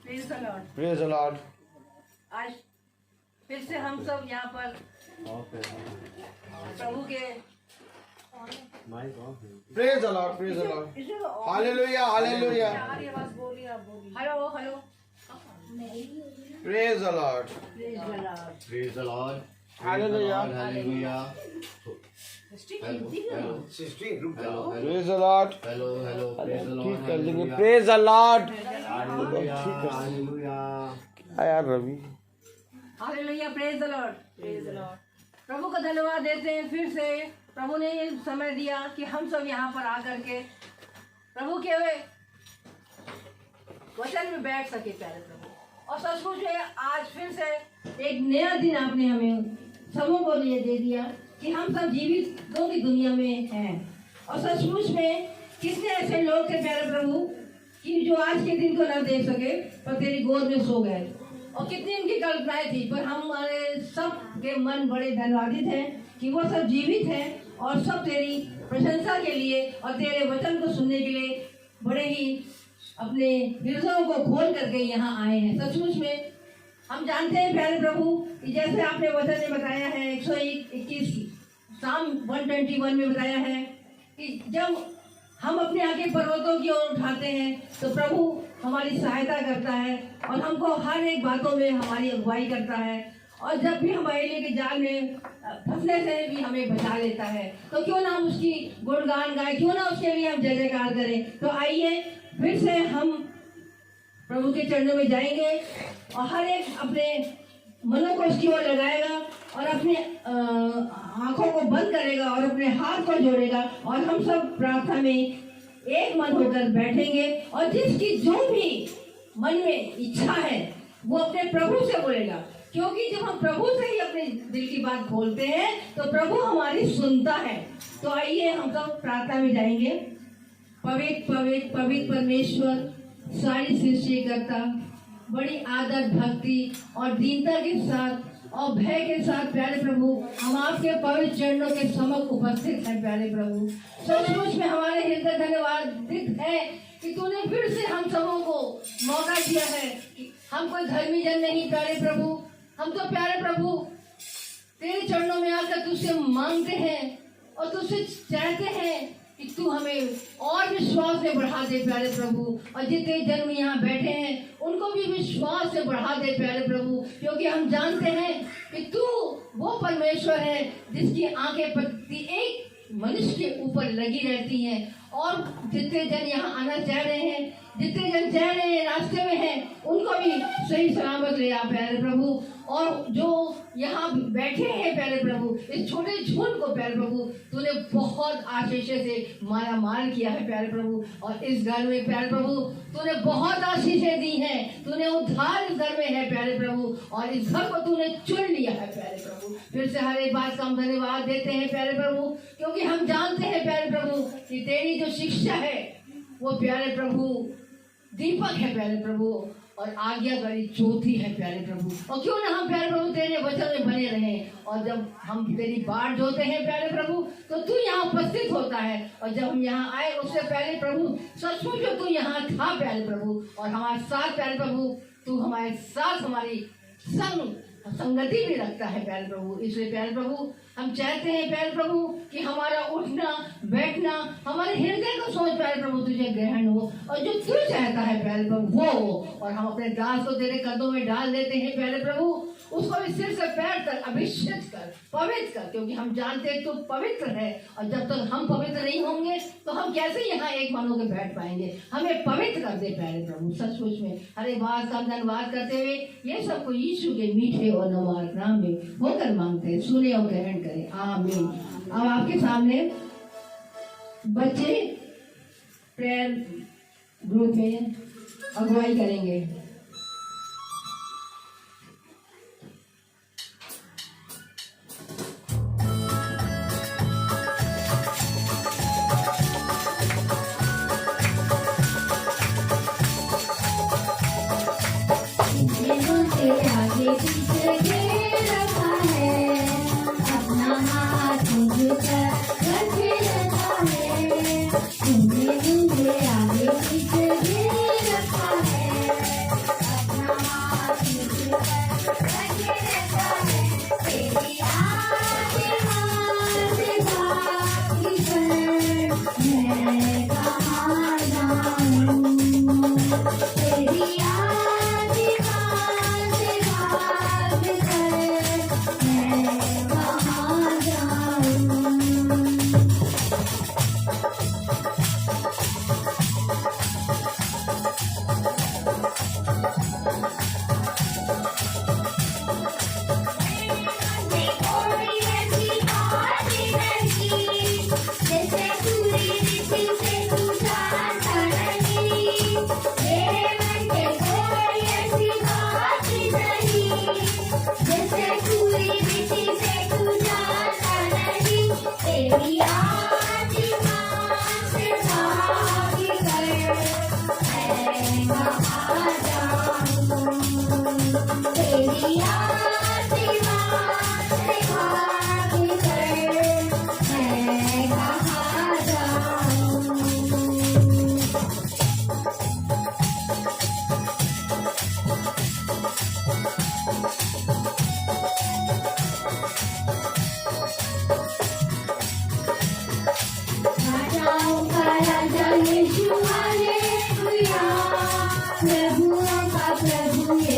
Praise the Lord. आज फिर से हम सब यहाँ पर प्रभु के praise the Lord, praise the Lord, hallelujah, hallelujah, hello hello praise the Lord, Praise the Lord. Hallelujah, Hallelujah. Praise the Lord. Hello, hello. Praise the Lord. ठीक कर लेंगे, praise the Lord. Hallelujah. Hallelujah. क्या यार Ravi, hallelujah, praise the Lord, praise the Lord. प्रभु का धन्यवाद देते हैं। फिर से प्रभु ने ये समय दिया कि हम सब यहाँ पर आकर के प्रभु के वचन में बैठ सके प्यारे प्रभु। और सचमुच में आज फिर से एक नया दिन आपने हमें सबों को लिए दे दिया कि हम सब जीवितों की दुनिया में हैं। और सचमुच में कितने ऐसे लोग थे प्यारे प्रभु कि जो आज के दिन को न देख सके पर तेरी गोद में सो गए। और कितनी उनकी कल्पनाएं थी, पर हमारे सब के मन बड़े धन्यवादित हैं कि वो सब जीवित हैं और सब तेरी प्रशंसा के लिए और तेरे वचन को सुनने के लिए बड़े ही अपने हृदयों को खोल करके यहाँ आए हैं। सचमुच में हम जानते हैं प्यारे प्रभु कि जैसे आपने वचन में बताया है 121 साम 121 में बताया है कि जब हम अपने आगे पर्वतों की ओर उठाते हैं तो प्रभु हमारी सहायता करता है और हमको हर एक बातों में हमारी अगुवाई करता है। और जब भी हम अहेलिया के जाल में फंसने से भी हमें बचा लेता है। तो क्यों ना हम उसकी गुणगान गाएं, क्यों ना उसके लिए हम जय जयकार करें। तो आइए फिर से हम प्रभु के चरणों में जाएंगे और हर एक अपने मनों को उसकी ओर लगाएगा और अपने आंखों को बंद करेगा और अपने हाथ को जोड़ेगा और हम सब प्रार्थना में एक मन होकर बैठेंगे। और जिसकी जो भी मन में इच्छा है वो अपने प्रभु से बोलेगा, क्योंकि जब हम प्रभु से ही अपने दिल की बात बोलते हैं तो प्रभु हमारी सुनता है। तो आइए हम सब प्रार्थना में जाएंगे। पवित्र पवित्र पवित्र परमेश्वर, सारी सृष्टि करता, बड़ी आदर भक्ति और दीनता के साथ और भय के साथ प्यारे प्रभु हम आपके पवित्र चरणों के समक्ष उपस्थित हैं प्यारे प्रभु। सचमुच में हमारे हृदय धन्यवादित है कि तूने फिर से हम सबों को मौका दिया है कि हम कोई धर्मी जन नहीं प्यारे प्रभु, हम तो प्यारे प्रभु तेरे चरणों में आकर तुझसे मांगते हैं और तुझसे चाहते हैं कि तू हमें और विश्वास से बढ़ा दे प्यारे प्रभु। और जितने जन्म यहाँ बैठे हैं उनको भी विश्वास से बढ़ा दे प्यारे प्रभु, क्योंकि हम जानते हैं कि तू वो परमेश्वर है जिसकी आंखें प्रति एक मनुष्य के ऊपर लगी रहती हैं। और जितने जन यहाँ आना चाह रहे हैं, जितने जन चाह रहे हैं रास्ते में हैं, उनको भी सही सलामत ले आ प्यारे प्रभु। और जो यहाँ बैठे हैं प्यारे प्रभु, इस छोटे झुंड को प्यारे प्रभु तूने बहुत आशीष से माला माल किया है प्यारे प्रभु। और इस घर में प्यारे प्रभु तूने बहुत आशीषें दी हैं, तूने उद्धार इस घर में है प्यारे प्रभु और इस घर को तूने चुन लिया है प्यारे प्रभु। फिर से हर एक बात का हम धन्यवाद देते हैं प्यारे प्रभु, क्योंकि हम जानते हैं प्यारे प्रभु कि तेरी जो शिक्षा है वो प्यारे प्रभु दीपक है प्यारे प्रभु और आज्ञाकारी ज्योति है प्यारे प्रभु। और क्यों ना हम प्यारे प्रभु तेरे वचन में बने रहें। और जब हम तेरी बाट जोते हैं प्यारे प्रभु तो तू यहाँ उपस्थित होता है। और जब हम यहाँ आए उससे पहले प्रभु सचमुच तू यहाँ था प्यारे प्रभु और हमारे साथ प्यारे प्रभु तू हमारे साथ हमारी संगति भी रखता है प्यारे प्रभु। इसलिए प्यारे प्रभु हम चाहते हैं प्यारे प्रभु कि हमारा उठना बैठना हमारे हृदय को सोच प्यारे प्रभु तुझे ग्रहण हो और जो तू चाहता है प्यारे प्रभु वो हो। और हम अपने दास को तेरे कदमों में डाल देते हैं प्यारे प्रभु, उसको भी सिर से पैर तक अभिषेक कर, पवित्र कर, क्योंकि हम जानते हैं तू पवित्र है। और जब तक हम पवित्र नहीं होंगे तो हम कैसे यहाँ एक मन होकर बैठ पाएंगे। हमें पवित्र कर दे प्यारे प्रभु। सचमुच में हर एक बात का धन्यवाद करते हुए ये सबको यीशु के मीठे और नवार नाम में होकर मांगते हैं, सुने और ग्रहण करें, आमीन। अब आपके सामने बच्चे प्रेयर ग्रुप में अगुवाई करेंगे। आगे पीछे घेर रखा है, अपना हाथ मुझ पर रखे रखा है। मुझे आगे पीछे घेर रखा है,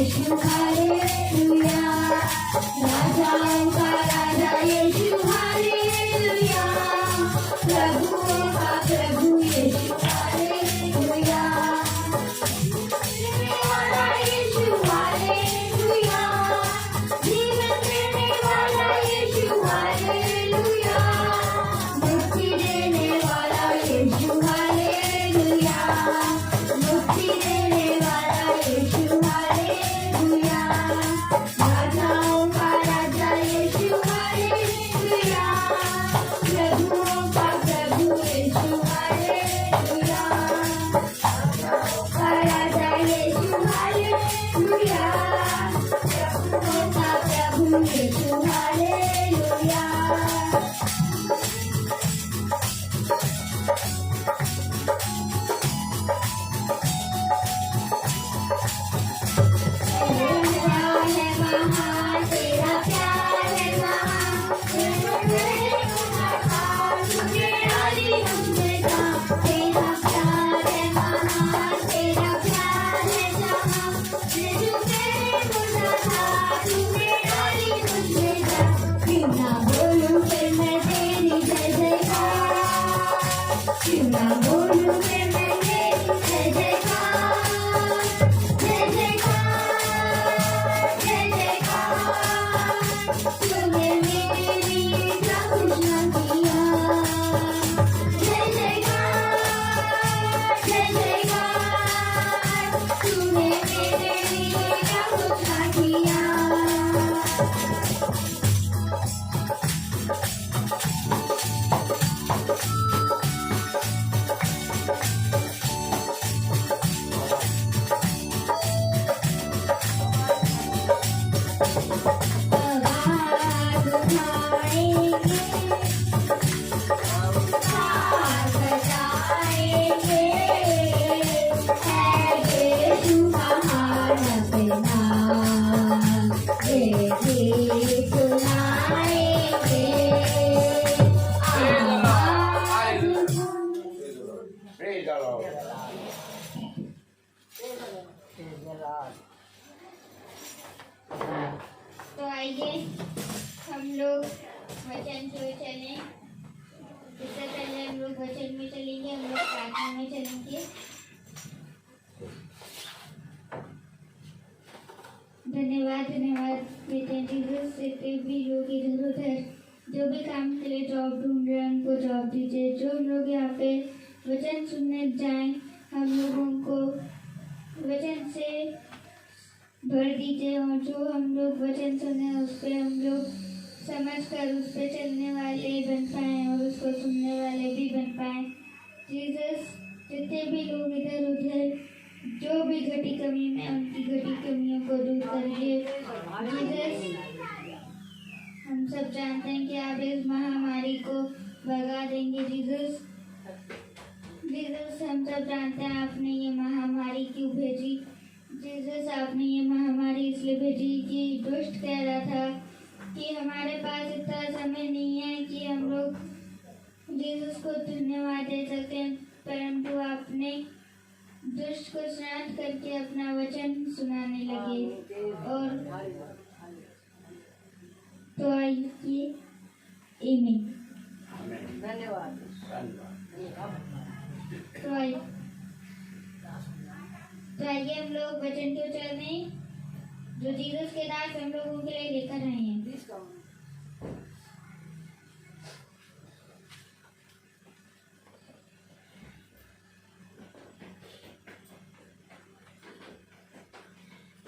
यीशु हालेलुया राजाओं का राजा यीशु हालेलुया प्रभुओं का प्रभु यीशु हालेलुया जीवन वाला यीशु हालेलुया जीवन देने वाला यीशु हालेलुया मुक्ति देने वाला यीशु हालेलुया मुक्ति देने वाला यीशु हालेलुया राजाओं का राजा यीशु हालेलुया प्रभुओं का प्रभु यीशु हालेलुया राजाओं का राजा यीशु हालेलुया प्रभुओं का प्रभु यीशु हालेलुया तेरा प्यार है महान तेरा प्यार है महान तेरा प्यार है महान तेरा प्यार है जहां तुझे मुझे था तूने डाली मुझे जा क्यों ना बोलूं फिर मैं तेरी जय जयकार क्यों ना बोलूं फिर मैं तेरी जय जयकार जय जयकार जय जयकार तूने मेरे लिए क्या कुछ ना किया जय जयकार तूने मेरे लिए क्या कुछ ना किया आवाज़ उठाएंगे हाथ बजाएंगे है यीशु महान अपना ये गीत सुनाएंगे आवाज़ Praise the Lord. तो आइए हम लोग वचन जो चलें इससे पहले हम लोग वचन में चलेंगे हम लोग प्रार्थना में चलेंगे धन्यवाद देते हैं जीसस जितने भी लोग इधर उधर जो भी काम के लिए जॉब ढूंढ रहे हैं उनको जॉब दीजिए जो लोग यहाँ पे वचन सुनने जाएं हम लोगों को वचन से भर दीजिए और जो हम लोग वचन सुने उस पर हम लोग समझ कर उस पर चलने वाले बन पाएँ और उसको सुनने वाले भी बन पाएँ जीसस जितने भी लोग इधर उधर जो भी घटी कमी में उनकी घटी कमियों को दूर करिए जीसस हम सब जानते हैं कि आप इस महामारी को भगा देंगे जीसस हम सब जानते हैं आपने ये महामारी क्यों भेजी जीसस आपने ये महामारी इसलिए भेजी कि दुष्ट कह रहा था कि हमारे पास इतना समय नहीं है कि हम लोग जीसस को धन्यवाद दे सकें परंतु आपने दुष्ट को शांत करके अपना वचन सुनाने लगे और तो आइए आमीन धन्यवाद तो आइए हम लोग वचन के उच्चारण में जो जीसस के दास हम लोगों के लिए लेकर आए हैं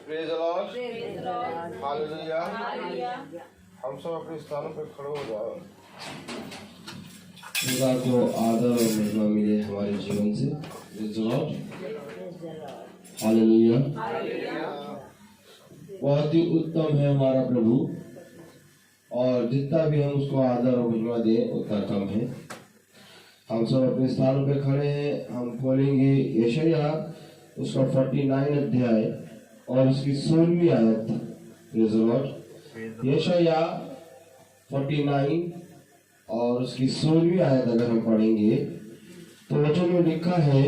Praise the Lord. Praise the Lord. Hallelujah. Hallelujah. हम सब अपने स्थानों पर खड़े हो जाओ। खुदा को आदर और महिमा मिले हमारे जीवन से। Praise the Lord. हालेलुया। बहुत ही उत्तम है हमारा प्रभु और जितना भी हम उसको आदर और महिमा दें उतना कम है। हम सब अपने स्थानों पे खड़े हैं। हम खोलेंगे यशायाह उसका 49 अध्याय और उसकी 16वीं आयत। Praise the Lord. यशायाह 49 और उसकी 16वीं आयत अगर हम पढ़ेंगे तो वचन में लिखा है,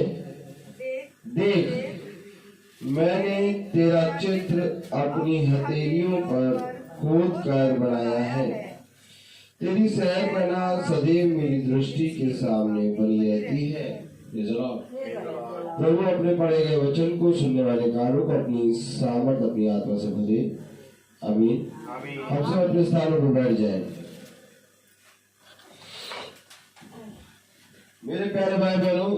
देख मैंने तेरा चित्र अपनी हथेलियों पर खोद कर बनाया है। तेरी शहरपनाह सदैव मेरी दृष्टि के सामने बनी रहती है। प्रभु अपने पढ़े गए वचन को सुनने वाले कानों को अपनी सामर्थ अपनी आत्मा से भरे। आमीन। हम सब अपने स्थानों पर बैठ जाएं। मेरे प्यारे भाई बहनों,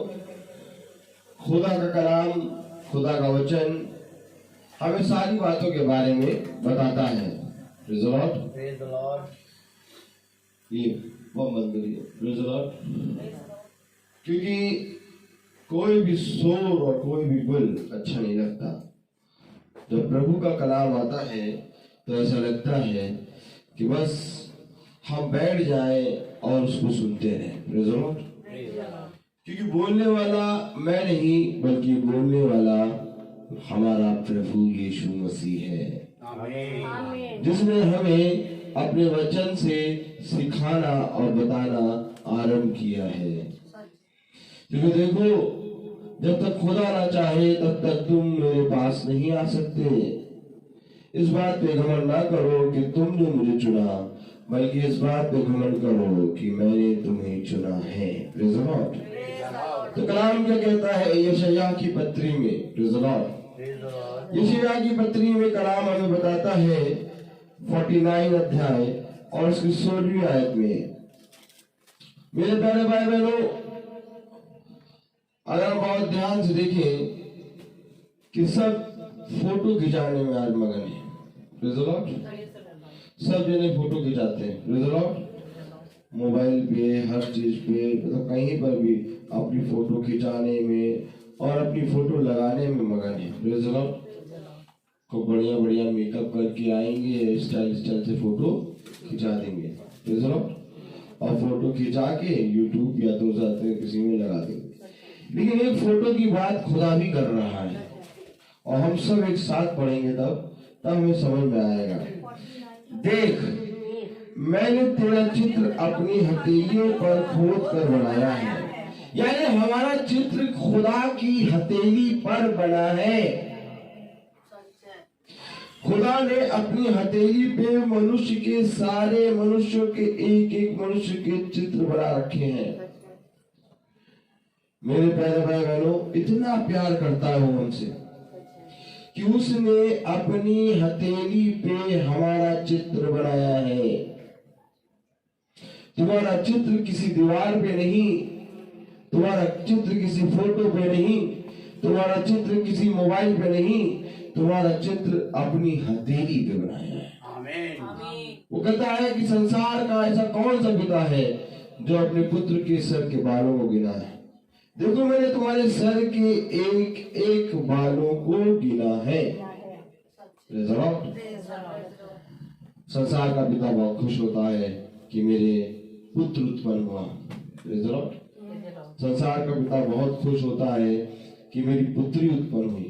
खुदा का कलाम, खुदा का वचन हमें सारी बातों के बारे में बताता है। Praise the Lord. ये वो बंद करिए। Praise the Lord. क्योंकि कोई भी शोर और कोई भी गुल अच्छा नहीं लगता। जब प्रभु का कलाम आता है तो ऐसा लगता है कि बस हम बैठ जाएं और उसको सुनते रहें। Praise the Lord. क्योंकि बोलने वाला मैं नहीं, बल्कि बोलने वाला हमारा प्रभु यीशु मसीह है, जिसने हमें अपने वचन से सिखाना और बताना आरंभ किया है। क्योंकि देखो, जब तक खुदा ना चाहे तब तक तुम मेरे पास नहीं आ सकते। इस बात पे घमंड ना करो कि तुमने मुझे चुना, बल्कि इस बात पे घमंड करो कि मैंने तुम्हें चुना है। Praise the Lord. तो कलाम क्या कहता है यशायाह की पत्री में? Praise the Lord. यशायाह की पत्री में कलाम हमें बताता है 49 अध्याय और उसकी 16वीं आयत में। मेरे प्यारे भाई बहनों, अगर हम बहुत ध्यान से देखें कि सब फोटो खिंचाने में आज मगन है। Praise the Lord. सब जने फोटो खिंचाते हैं। Praise the Lord. मोबाइल पे, हर चीज पे, मतलब कहीं पर भी अपनी फोटो खिंचाने में और अपनी फोटो लगाने में मगन है। Praise the Lord. खूब बढ़िया बढ़िया मेकअप करके आएंगे, स्टाइल से फोटो खिंचा देंगे। Praise the Lord. और फोटो खिंचा के यूट्यूब या तो किसी में लगा देंगे। लेकिन एक फोटो की बात खुदा भी कर रहा है, और हम सब एक साथ पढ़ेंगे तब हमें समझ में आएगा। देख, मैंने तेरा चित्र अपनी हथेलियों पर खोद कर बनाया है। यानी हमारा चित्र खुदा की हथेली पर बना है। खुदा ने अपनी हथेली पे मनुष्य के, सारे मनुष्यों के, एक एक मनुष्य के चित्र बना रखे हैं। मेरे प्यारे भाई बहनों, इतना प्यार करता है वो हमसे कि उसने अपनी हथेली पे हमारा चित्र बनाया है। तुम्हारा चित्र किसी दीवार पे नहीं, तुम्हारा चित्र किसी फोटो पे नहीं, तुम्हारा चित्र किसी मोबाइल पे नहीं, तुम्हारा चित्र अपनी हथेली पे बनाया है। आमीन। वो कहता है कि संसार का ऐसा कौन सा पिता है जो अपने पुत्र के सर के बालों को गिना है। देखो, मैंने तुम्हारे सर के एक एक बालों को गिना है। संसार का पिता बहुत खुश होता है कि मेरे पुत्र उत्पन्न हुआ। संसार का पिता बहुत खुश होता है कि मेरी पुत्री उत्पन्न हुई।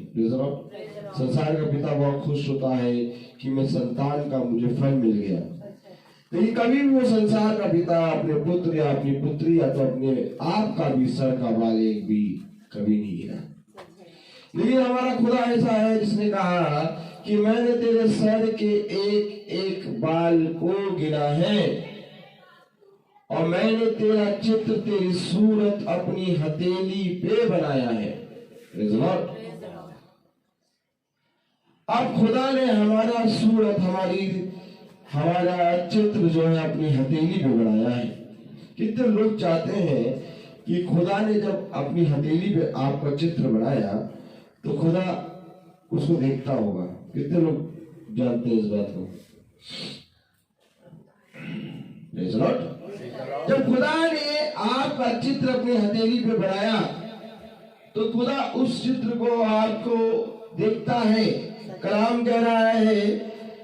संसार का पिता बहुत खुश होता है कि मैं संतान का मुझे फल मिल गया। लेकिन कभी भी वो संसार का पिता अपने पुत्र या अपनी पुत्री या तो अपने आप का भी सर का बाल एक भी कभी नहीं गिरा। लेकिन हमारा खुदा ऐसा है जिसने कहा कि मैंने तेरे सर के एक एक बाल को गिना है, और मैंने तेरा चित्र, तेरी सूरत अपनी हथेली पे बनाया है। Praise the Lord. अब खुदा ने हमारा सूरत, हमारा चित्र जो है अपनी हथेली पे बनाया है। कितने लोग चाहते हैं कि खुदा ने जब अपनी हथेली पे आपका चित्र बनाया तो खुदा उसको देखता होगा। कितने लोग जानते हैं इस बात को? Praise the Lord. जब खुदा ने आपका चित्र अपनी हथेली पे बनाया तो खुदा उस चित्र को आपको देखता है। कलाम कह रहा है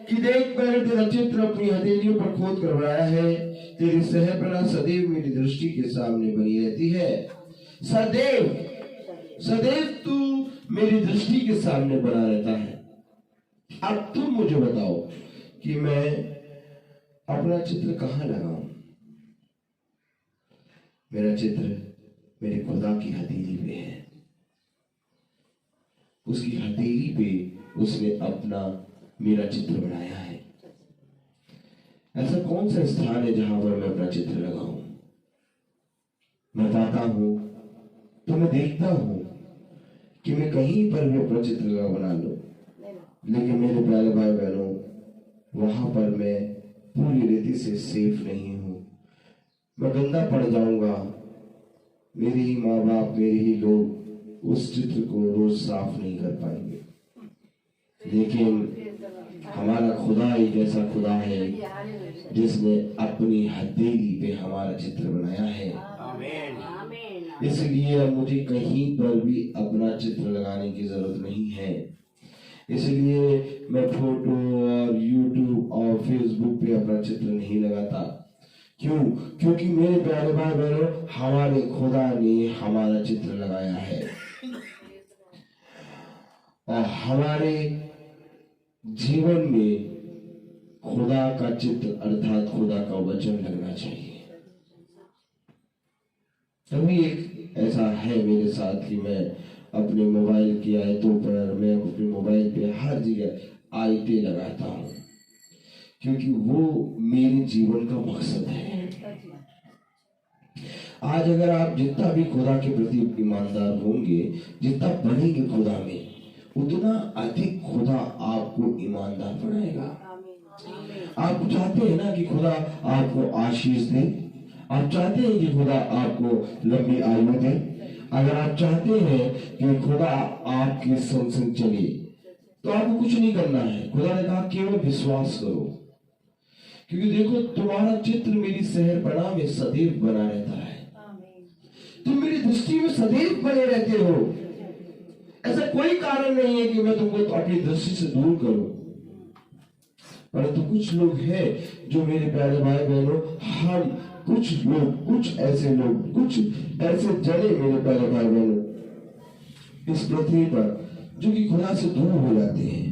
कि देख, मैंने तेरा चित्र अपनी हथेलियों पर खोद कर बनाया है। तेरी शहरपनाह सदैव मेरी दृष्टि के सामने बनी रहती है। सदैव सदैव तू मेरी दृष्टि के सामने बना रहता है। अब तुम मुझे बताओ कि मैं अपना चित्र कहाँ लगाऊं? मेरा चित्र मेरे खुदा की हथेली पे है। उसकी हथेली पे उसने अपना मेरा चित्र बनाया है। ऐसा कौन सा स्थान है जहां पर मैं अपना चित्र लगाऊं? मैं पाता हूं तो मैं देखता हूं कि मैं कहीं पर भी अपना चित्र लगा बना लूं, लेकिन मेरे प्यारे भाई बहनों, वहां पर मैं पूरी रीति से सेफ नहीं हूं। मैं गंदा पड़ जाऊंगा। मेरे ही माँ बाप, मेरे ही लोग उस चित्र को रोज साफ नहीं कर पाएंगे। लेकिन हमारा खुदा एक ऐसा खुदा है जिसने अपनी हथेली पे हमारा चित्र बनाया है। इसलिए अब मुझे कहीं पर भी अपना चित्र लगाने की जरूरत नहीं है। इसलिए मैं फोटो और यूट्यूब और फेसबुक पे अपना चित्र नहीं लगाता। क्यों? क्योंकि मेरे प्यारे भाई बहनों, हमारे खुदा ने हमारा चित्र लगाया है और हमारे जीवन में खुदा का चित्र अर्थात खुदा का वचन लगना चाहिए। तभी एक ऐसा है मेरे साथ कि मैं अपने मोबाइल की आयतों पर, मैं अपने मोबाइल पे हर जगह आयतें लगाता हूँ, क्योंकि वो मेरे जीवन का मकसद है। आज अगर आप जितना भी खुदा के प्रति ईमानदार होंगे, जितना बढ़ेंगे खुदा में, उतना अधिक खुदा आपको ईमानदार बनाएगा। आप चाहते हैं ना कि खुदा आपको आशीष दे? आप चाहते हैं कि खुदा आपको लंबी आयु दे? अगर आप चाहते हैं कि खुदा आपके संग संग चले, तो आपको कुछ नहीं करना है। खुदा ने कहा केवल विश्वास करो, क्योंकि देखो तुम्हारा चित्र मेरी शहरपनाह में सदैव बना रहता है। तुम मेरी दृष्टि में सदैव बने रहते हो। ऐसा कोई कारण नहीं है कि मैं तुमको अपनी दृष्टि से दूर करूं। परंतु कुछ लोग हैं जो मेरे प्यारे भाई बहनों, हम कुछ लोग, कुछ ऐसे लोग, कुछ ऐसे जने मेरे प्यारे भाई बहनों इस पृथ्वी पर जो कि खुदा से दूर हो जाते हैं।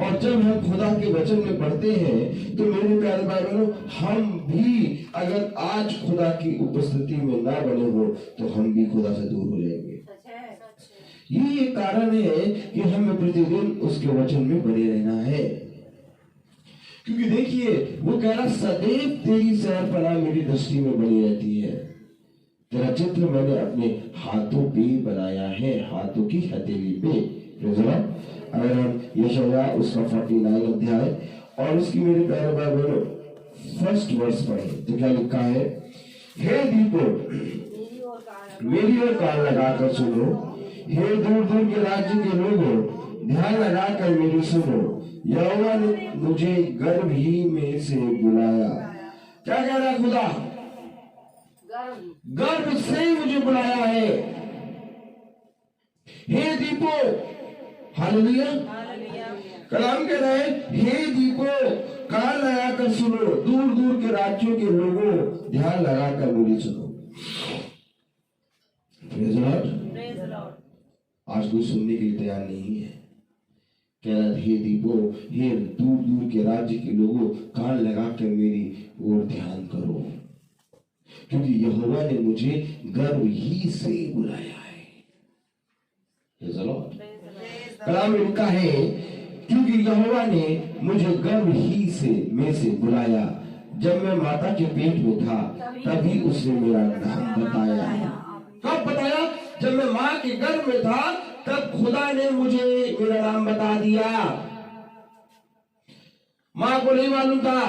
और जब हम खुदा के वचन में पढ़ते हैं तो मेरे प्यारे भाई बहनों, हम भी अगर आज खुदा की उपस्थिति में ना बने हो तो हम भी खुदा से दूर हो जाएंगे। ये कारण है कि हमें प्रतिदिन उसके वचन में बने रहना है। क्योंकि देखिए वो कह रहा, सदैव तेरी शहरपनाह मेरी दृष्टि में बनी रहती है। तेरा चित्र मैंने अपने हाथों पे बनाया है, हाथों की हथेली पे। अगर हम यशायाह उसका 49 अध्याय और उसकी मेरे प्यारे भाई बहनों फर्स्ट वर्स पढ़े तो क्या लिखा है? हे दीपो मेरी ओर कान लगाकर सुनो, हे दूर दूर के राज्य के लोगों ध्यान लगाकर मेरी सुनो। यहोवा ने मुझे गर्भ ही में से बुलाया। क्या कह रहा खुदा? गर्भ से ही मुझे बुलाया है। हे दीपो, हालेलुया। कलाम कह रहा है, हे दीपो कान लगाकर सुनो, दूर दूर के राज्यों के लोगों ध्यान लगाकर मेरी सुनो। Praise the Lord. आज कोई सुनने के लिए तैयार नहीं है। कह रहा, हे दीपो, हे दूर दूर के राज्य के लोगों कान लगाकर मेरी ओर ध्यान करो, क्योंकि यहोवा ने मुझे गर्भ ही से बुलाया है। Praise the Lord. कलाम में लिखा है, क्योंकि यहोवा ने मुझे गर्भ ही से में से बुलाया। जब मैं माता के पेट में था तभी उसने मेरा नाम बताया। कब बताया? जब मैं माँ के गर्भ में था तब खुदा ने मुझे मेरा नाम बता दिया। माँ को नहीं मालूम था,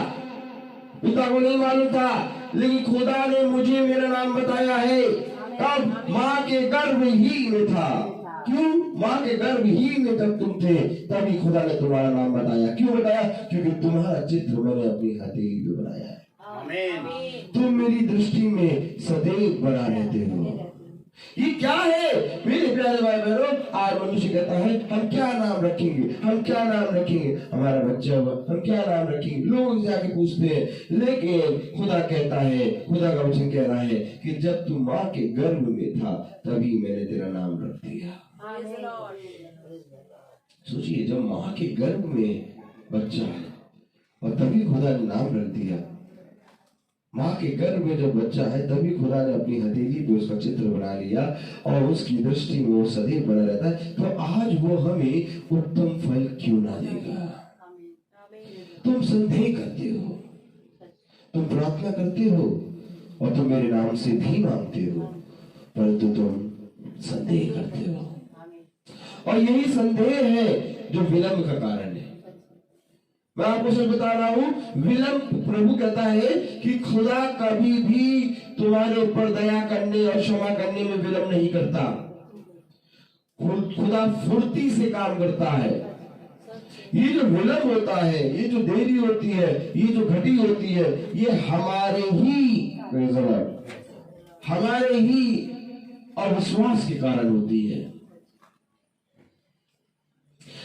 पिता को नहीं मालूम था, लेकिन खुदा ने मुझे मेरा नाम बताया है। तब माँ के गर्भ ही में था। क्यों? माँ के गर्भ ही में तब तुम थे, तभी खुदा ने तुम्हारा नाम बताया। क्यों बताया? क्योंकि तुम्हारा चित्र मैंने अपनी हथेली पे बनाया है। तुम मेरी दृष्टि में सदैव बना रहते हो। ये क्या है मेरे प्यारे भाई बहनों? आज मनुष्य कहता है, हम क्या नाम रखेंगे, हम क्या नाम रखेंगे, हमारा बच्चा हुआ, हम क्या नाम रखेंगे। लोग जाके पूछते हैं, लेकिन खुदा कहता है, खुदा का वचन कह रहा है कि जब तू माँ के गर्भ में था तभी मैंने तेरा नाम रख दिया। सोचिए, जब माँ के गर्भ में बच्चा है और तभी खुदा ने नाम रख दिया। माँ के गर्भ में जब बच्चा है तभी खुदा ने अपनी हथेली पे उसका चित्र बना लिया और उसकी दृष्टि में वो सदैव बना रहता है। तो आज वो हमें उत्तम फल क्यों ना देगा? तुम संदेह करते हो, तुम प्रार्थना करते हो और तुम मेरे नाम से भी मांगते हो, परंतु तुम संदेह करते हो और यही संदेह है जो विलंब का कारण है। मैं आपको सच बता रहा हूं, विलंब, प्रभु कहता है कि खुदा कभी भी तुम्हारे ऊपर दया करने और क्षमा करने में विलंब नहीं करता। खुदा फुर्ती से काम करता है। ये जो विलंब होता है, ये जो देरी होती है, ये जो घटी होती है, ये हमारे ही अविश्वास के कारण होती है।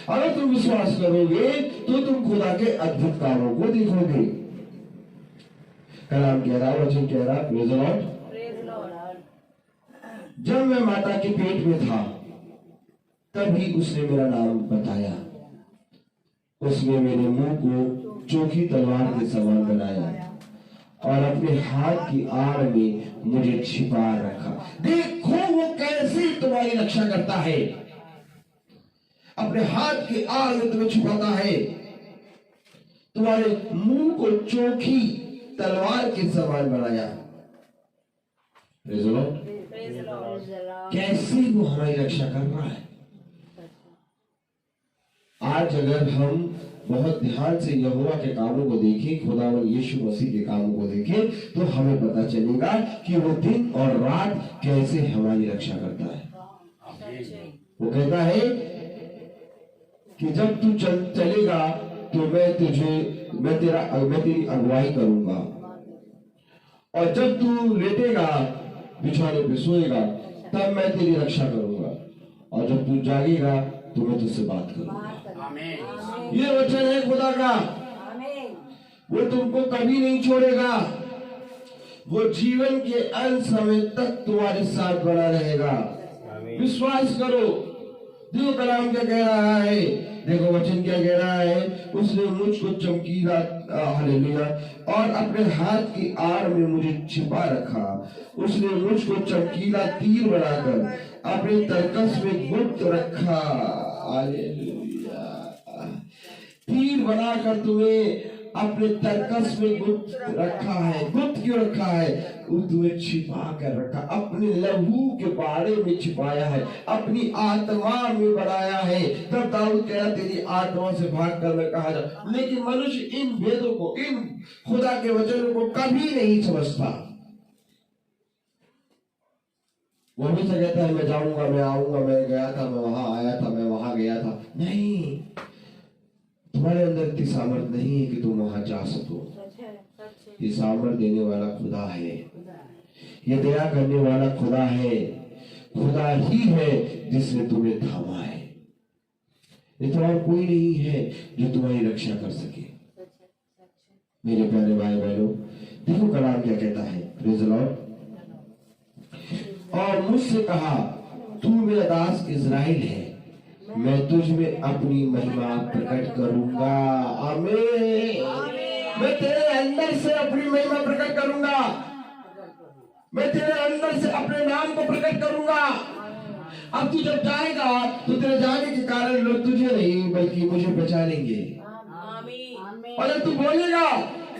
अगर तुम विश्वास करोगे तो तुम खुदा के अद्भुत कामों को देखोगे। कलाम कह रहा, वचन कह रहा, प्रेज़ द लॉर्ड। जब मैं माता के पेट में था तभी उसने मेरा नाम बताया, उसने मेरे मुंह को चोखी तलवार के समान बनाया और अपने हाथ की आड़ में मुझे छिपा रखा। देखो वो कैसे तुम्हारी रक्षा करता है, अपने हाथ की आड़ में तुम्हें छुपाता है, तुम्हारे मुंह को चोखी तलवार के समान बनाया। Praise the Lord. कैसे वो हमारी रक्षा कर रहा है। आज अगर हम बहुत ध्यान से यहोवा के कामों को देखें, खुदावन यीशु मसीह के कामों को देखें, तो हमें पता चलेगा कि वो दिन और रात कैसे हमारी रक्षा करता है। वो कहता है कि जब तू चलेगा तो मैं तेरी अगुवाई करूंगा, और जब तू लेटेगा बिछाने पे सोएगा तब मैं तेरी रक्षा करूंगा, और जब तू जागेगा तो मैं तुझसे बात करूंगा। ये वचन है खुदा का। वो तुमको कभी नहीं छोड़ेगा, वो जीवन के अंत समय तक तुम्हारे साथ बना रहेगा। विश्वास करो। देखो कलाम क्या कह रहा है, देखो वचन क्या कह रहा है, उसने मुझको चमकीला, हालेलुया, और अपने हाथ की आड़ में मुझे छिपा रखा। उसने मुझको चमकीला तीर बनाकर अपने तरकस में गुप्त रखा। हालेलुया। तीर बनाकर तुम्हें अपने तरकस में गुप्त रखा है। गुप्त क्यों रखा है? वो तुम्हें छिपा कर रखा, अपने लहू के बाड़े में छिपाया है, अपनी आत्मा में बनाया है। तब दाऊद कह रहा, तेरी आत्मा से भाग कर मैं कहा जा। लेकिन मनुष्य इन भेदों को, इन खुदा के वचनों को कभी नहीं समझता। वो हमेशा कहता है, मैं जाऊंगा, मैं आऊंगा, मैं गया था, मैं वहां आया था, मैं वहां गया था। नहीं, तुम्हारे अंदर इतनी सामर्थ नहीं है कि तुम वहां जा सको। ये सामर्थ देने वाला खुदा है, ये दया करने वाला खुदा है, खुदा ही है जिसने तुम्हें थामा है। ये तो और कोई नहीं है जो तुम्हारी रक्षा कर सके। मेरे प्यारे भाई बहनों, देखो कलाम क्या कहता है, प्रेज़ द लॉर्ड। और मुझसे कहा, तू मेरा दास इज़राइल है, मैं तुझ में अपनी महिमा प्रकट करूंगा। आमीन। मैं तेरे अंदर से अपनी महिमा प्रकट करूंगा, मैं तेरे अंदर से अपने नाम को प्रकट करूंगा। अब तू जब जाएगा तो तेरे जाने के कारण लोग तुझे नहीं बल्कि मुझे पहचानेंगे। और जब तू बोलेगा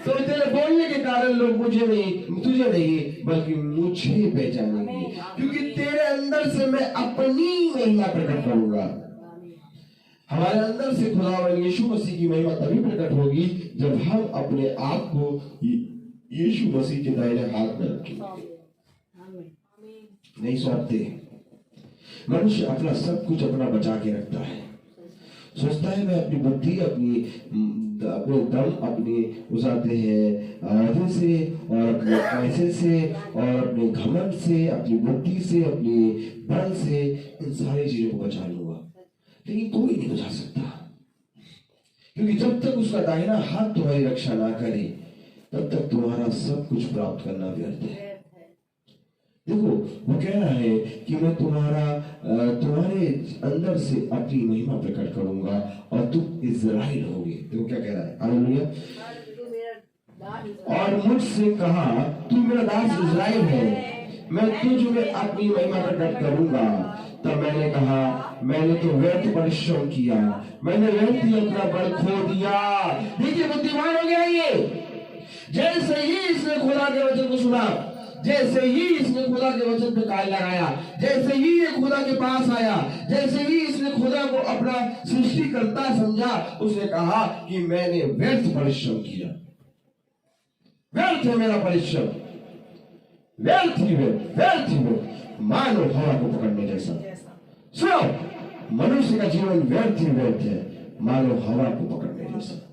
तो तेरे बोलने के कारण लोग मुझे नहीं, तुझे नहीं बल्कि मुझे पहचानेंगे, क्योंकि तेरे अंदर से मैं अपनी महिमा प्रकट करूंगा। हमारे अंदर से खुदावन यीशु मसीह की महिमा तभी प्रकट होगी जब हम अपने आप को यीशु मसीह के दाहिने हाथ में रखेंगे। नहीं सौंपते। मनुष्य अपना सब कुछ अपना बचा के रखता है, सोचता है मैं अपनी बुद्धि, अपने दम अपने उजाते हैं आधे से और अपने पैसे से और अपने घमंड से, अपनी बुद्धि से, अपनी बल से, इन सारी चीजों को बचा लूंगा। लेकिन कोई नहीं बचा सकता, क्योंकि जब तक उसका दाहिना हाथ तुम्हारी रक्षा ना करे तब तक तुम्हारा सब कुछ प्राप्त करना व्यर्थ है। देखो वो कह रहा है कि मैं तुम्हारे अंदर से अपनी महिमा प्रकट करूंगा और तुम इज़राइल होगे। देखो क्या कह रहा है, हालेलुया। और मुझसे कहा, तू मेरा दास इज़राइल है, मैं तुझ में अपनी महिमा प्रकट करूंगा। तब मैंने कहा, मैंने तो व्यर्थ परिश्रम किया, मैंने व्यर्थ ही अपना बल खो दिया। देखिए बुद्धिमान हो गया ये। जैसे ही इसने खुदा के वचन को सुना, जैसे ही इसने खुदा के वचन पे कान लगाया, जैसे ही ये खुदा के पास आया, जैसे ही इसने खुदा को अपना सृष्टिकर्ता समझा, उसने कहा कि मैंने व्यर्थ परिश्रम किया, व्यर्थ है मेरा परिश्रम, व्यर्थ ही व्यर्थ, मानो हवा को पकड़ने जैसा। सुनो, मनुष्य का जीवन व्यर्थ ही व्यर्थ है, मानो हवा को पकड़ने जैसा।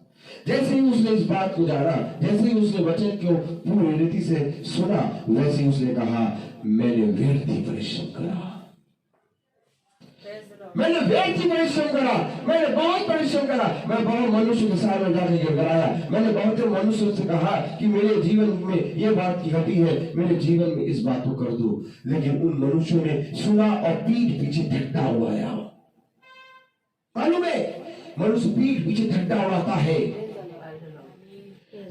जैसे ही उसने इस बात को जाना, जैसे ही उसने वचन को पूरी रीति से सुना, वैसे ही उसने कहा, मैंने व्यर्थ ही परिश्रम करा, मैंने व्यर्थ ही परिश्रम करा, मैंने बहुत परिश्रम करा। मैं बहुत मनुष्य के सामने जाकर गिड़गिड़ाया, मैंने बहुत मनुष्यों से कहा कि मेरे जीवन में ये बात की घटी है, मेरे जीवन में इस बात को कर दो। लेकिन उन मनुष्यों ने सुना और पीठ पीछे ठट्ठा उड़ाया। मालूम है, मनुष्य पीठ पीछे ठट्ठा उड़ाता है।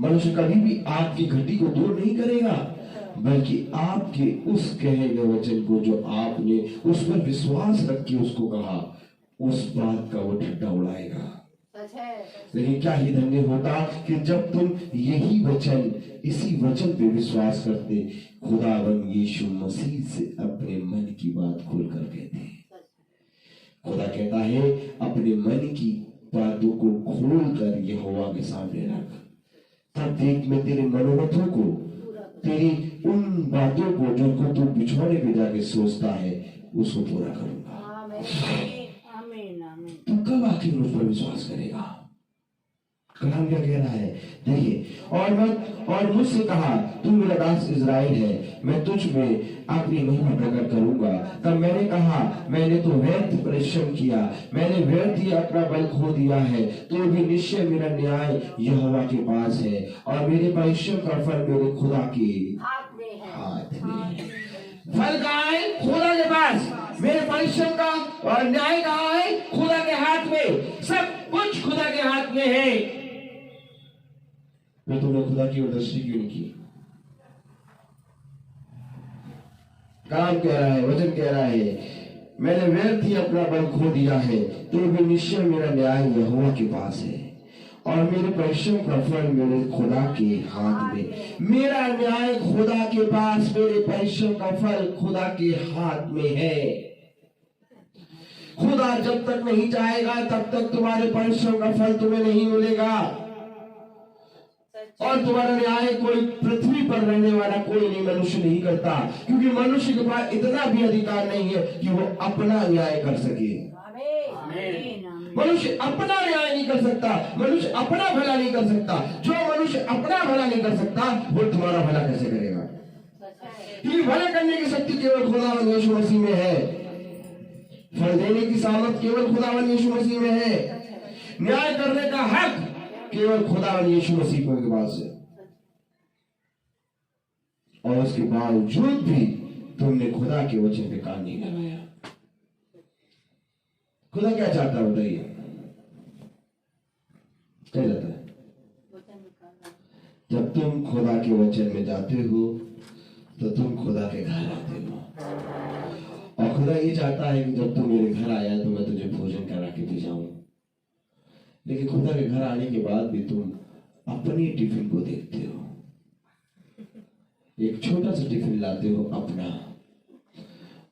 मनुष्य कभी भी आपकी घटी को दूर नहीं करेगा, बल्कि आपके उस कहे गए वचन को जो आपने उस पर विश्वास रख के उसको कहा, उस बात का वो ठट्ठा उड़ाएगा। लेकिन क्या ही धन्य होता कि जब तुम यही वचन, इसी वचन पे विश्वास करते, खुदावन यीशु मसीह से अपने मन की बात खोल कर कहते। खुदा कहता है, अपने मन की बातों को खोल कर यहोवा के सामने रख, तब देख मैं तेरे मनोरथों को, तेरी उन बातों को जो को तू बिछोने पे जाके सोचता है, उसको पूरा करूंगा। तू कब आखिर मुझ पर विश्वास करेगा? कलाम क्या कह रहा है, देखिए। और मुझसे कहा, तू मेरा दास इज़राइल है, मैं तुझ में अपनी महिमा प्रकट करूंगा। तब मैंने कहा, मैंने तो व्यर्थ परिश्रम किया, मैंने व्यर्थ ही अपना बल खो दिया है, तो भी निश्चय मेरा न्याय यहोवा के पास है, और मेरे परिश्रम का फल मेरे खुदा के हाथ में। फल कहाँ है? खुदा के पास। मेरे परिश्रम का और न्याय कहाँ है? खुदा के हाथ में। सब कुछ खुदा के हाथ में है। मैं तुमने खुदा की ओर दृष्टि क्यों नहीं की? काम कह रहा है, वचन कह रहा है, मैंने व्यर्थ ही अपना बल खो दिया है, तो भी निश्चय मेरा न्याय यहोवा के पास है, और मेरे परिश्रम का फल मेरे खुदा के हाथ में। मेरा न्याय खुदा के पास, मेरे परिश्रम का फल खुदा के हाथ में है। खुदा जब तक नहीं चाहेगा, तब तक तुम्हारे परिश्रम का फल तुम्हें नहीं मिलेगा, और तुम्हारा न्याय कोई पृथ्वी पर रहने वाला कोई नहीं, मनुष्य नहीं करता, क्योंकि मनुष्य के पास इतना भी अधिकार नहीं है कि वो अपना न्याय कर सके। मनुष्य अपना न्याय नहीं कर सकता, मनुष्य अपना भला नहीं कर सकता। जो मनुष्य अपना भला नहीं कर सकता, वो तुम्हारा भला कैसे करेगा? क्योंकि भला करने की शक्ति केवल खुदावन यीशु मसीह में है, फल देने की सामर्थ केवल खुदावन यीशु मसीह में है, न्याय करने का हक केवल खुदावन यीशु मसीह के पास है। और उसके बावजूद भी तुमने खुदा के वचन पे कान नहीं लगाया। खुदा क्या चाहता है बताइए? क्या चाहता है? जब तुम खुदा के वचन में जाते हो, तो तुम खुदा के घर आते हो, और खुदा ये चाहता है कि जब तुम मेरे घर आया तो मैं तुझे भोजन करा के भी जाऊं। लेकिन खुदा के घर आने के बाद भी तुम अपनी टिफिन को देखते हो, एक छोटा सा टिफिन लाते हो अपना,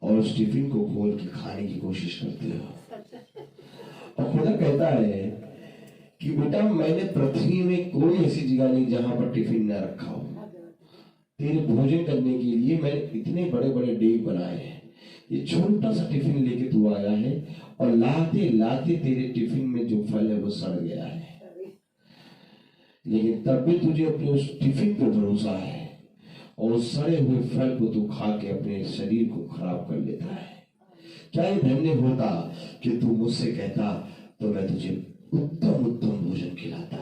और उस टिफिन को खोल के खाने की कोशिश करते हो। और खुदा कहता है कि बेटा, मैंने पृथ्वी में कोई ऐसी जगह नहीं जहां पर टिफिन न रखा हो। तेरे भोजन करने के लिए मैंने इतने बड़े बड़े डेग बनाए हैं, ये छोटा सा टिफिन लेके तू आया है, और लाते लाते तेरे टिफिन में जो फल है वो सड़ गया है। लेकिन तब भी तुझे अपने उस टिफिन पे भरोसा है, और उस सड़े हुए फल को तू खा के अपने शरीर को खराब कर लेता है। क्या ये धन्य होता कि तू मुझसे कहता तो मैं तुझे उत्तम उत्तम भोजन खिलाता।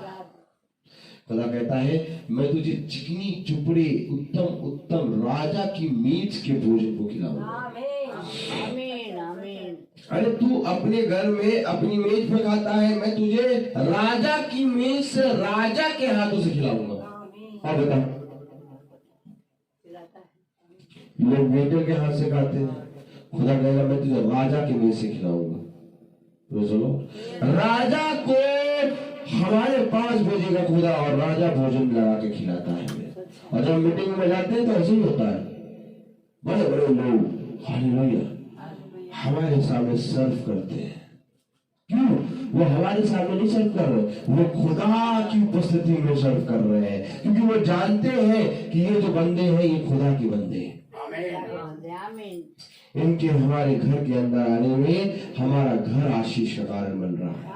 खुदा कहता है, मैं तुझे चिकनी चुपड़ी उत्तम उत्तम राजा की मेज के भोजन को खिलाऊंगा। अरे तू अपने घर में अपनी मेज पे खाता है, मैं तुझे राजा की मेज से राजा के हाथों से खिलाऊंगा। अब बता, लोग वेटर के हाथ से खाते हैं, खुदा कहेगा मैं तुझे राजा के मेज से खिलाऊंगा। तो चलो, राजा को हमारे पास भेजेगा खुदा और राजा भोजन लगा के खिलाता है हमें। और जब मीटिंग में जाते हैं तो ऐसे ही होता है, बड़े बड़े लोग हालेलुया हमारे सामने सर्व करते हैं। क्यों? वो हमारे सामने नहीं सर्व कर रहे, वो खुदा की उपस्थिति में सर्व कर रहे हैं, क्योंकि वो जानते हैं कि ये जो बंदे हैं ये खुदा के बंदे हैं। इनके हमारे घर के अंदर आने में हमारा घर आशीष का कारण बन रहा है।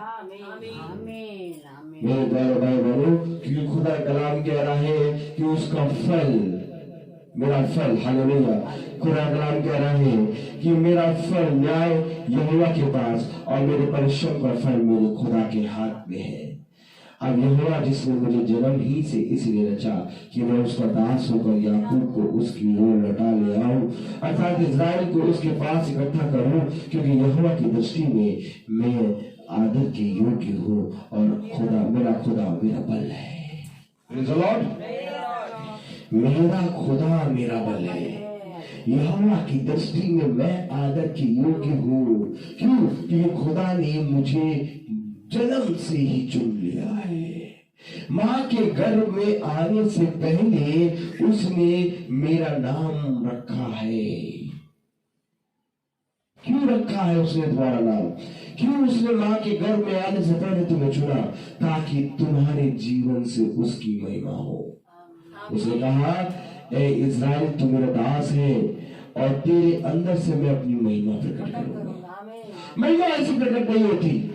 मेरे प्यारे भाई बहनों, क्योंकि खुदा कलाम कह रहा है कि उसका फल, मेरा फल, हालेलुया, खुदा कलाम कह रहा है कि मेरा फल न्याय यहोवा के पास और मेरे परिश्रम का फल मेरे खुदा के हाथ में है। अब यहोवा जिसने मुझे जन्म ही से इसलिए रचा कि मैं उसका दास होकर याकूब को उसकी ओर लौटा ले आऊं, अर्थात इस्राएल को उसके पास इकट्ठा करूं, क्योंकि यहोवा की दृष्टि में मैं आदर के योग्य हूं और मेरा खुदा मेरा बल है। Praise the Lord. मेरा खुदा मेरा बल है। यहोवा की दृष्टि में मैं आदर के योग्य हूं। क्यों? क्योंकि खुदा ने मुझे जन्म से ही चुन लिया है। मां के गर्भ में आने से पहले उसने मेरा नाम रखा है। क्यों रखा है उसने तुम्हारा नाम? क्यों उसने मां के गर्भ में आने से पहले तुम्हें चुना? ताकि तुम्हारे जीवन से उसकी महिमा हो। उसने कहा, ए इस्राएल तू मेरा दास है और तेरे अंदर से मैं अपनी महिमा प्रकट करूंगा। महिमा ऐसी प्रकट नहीं होती।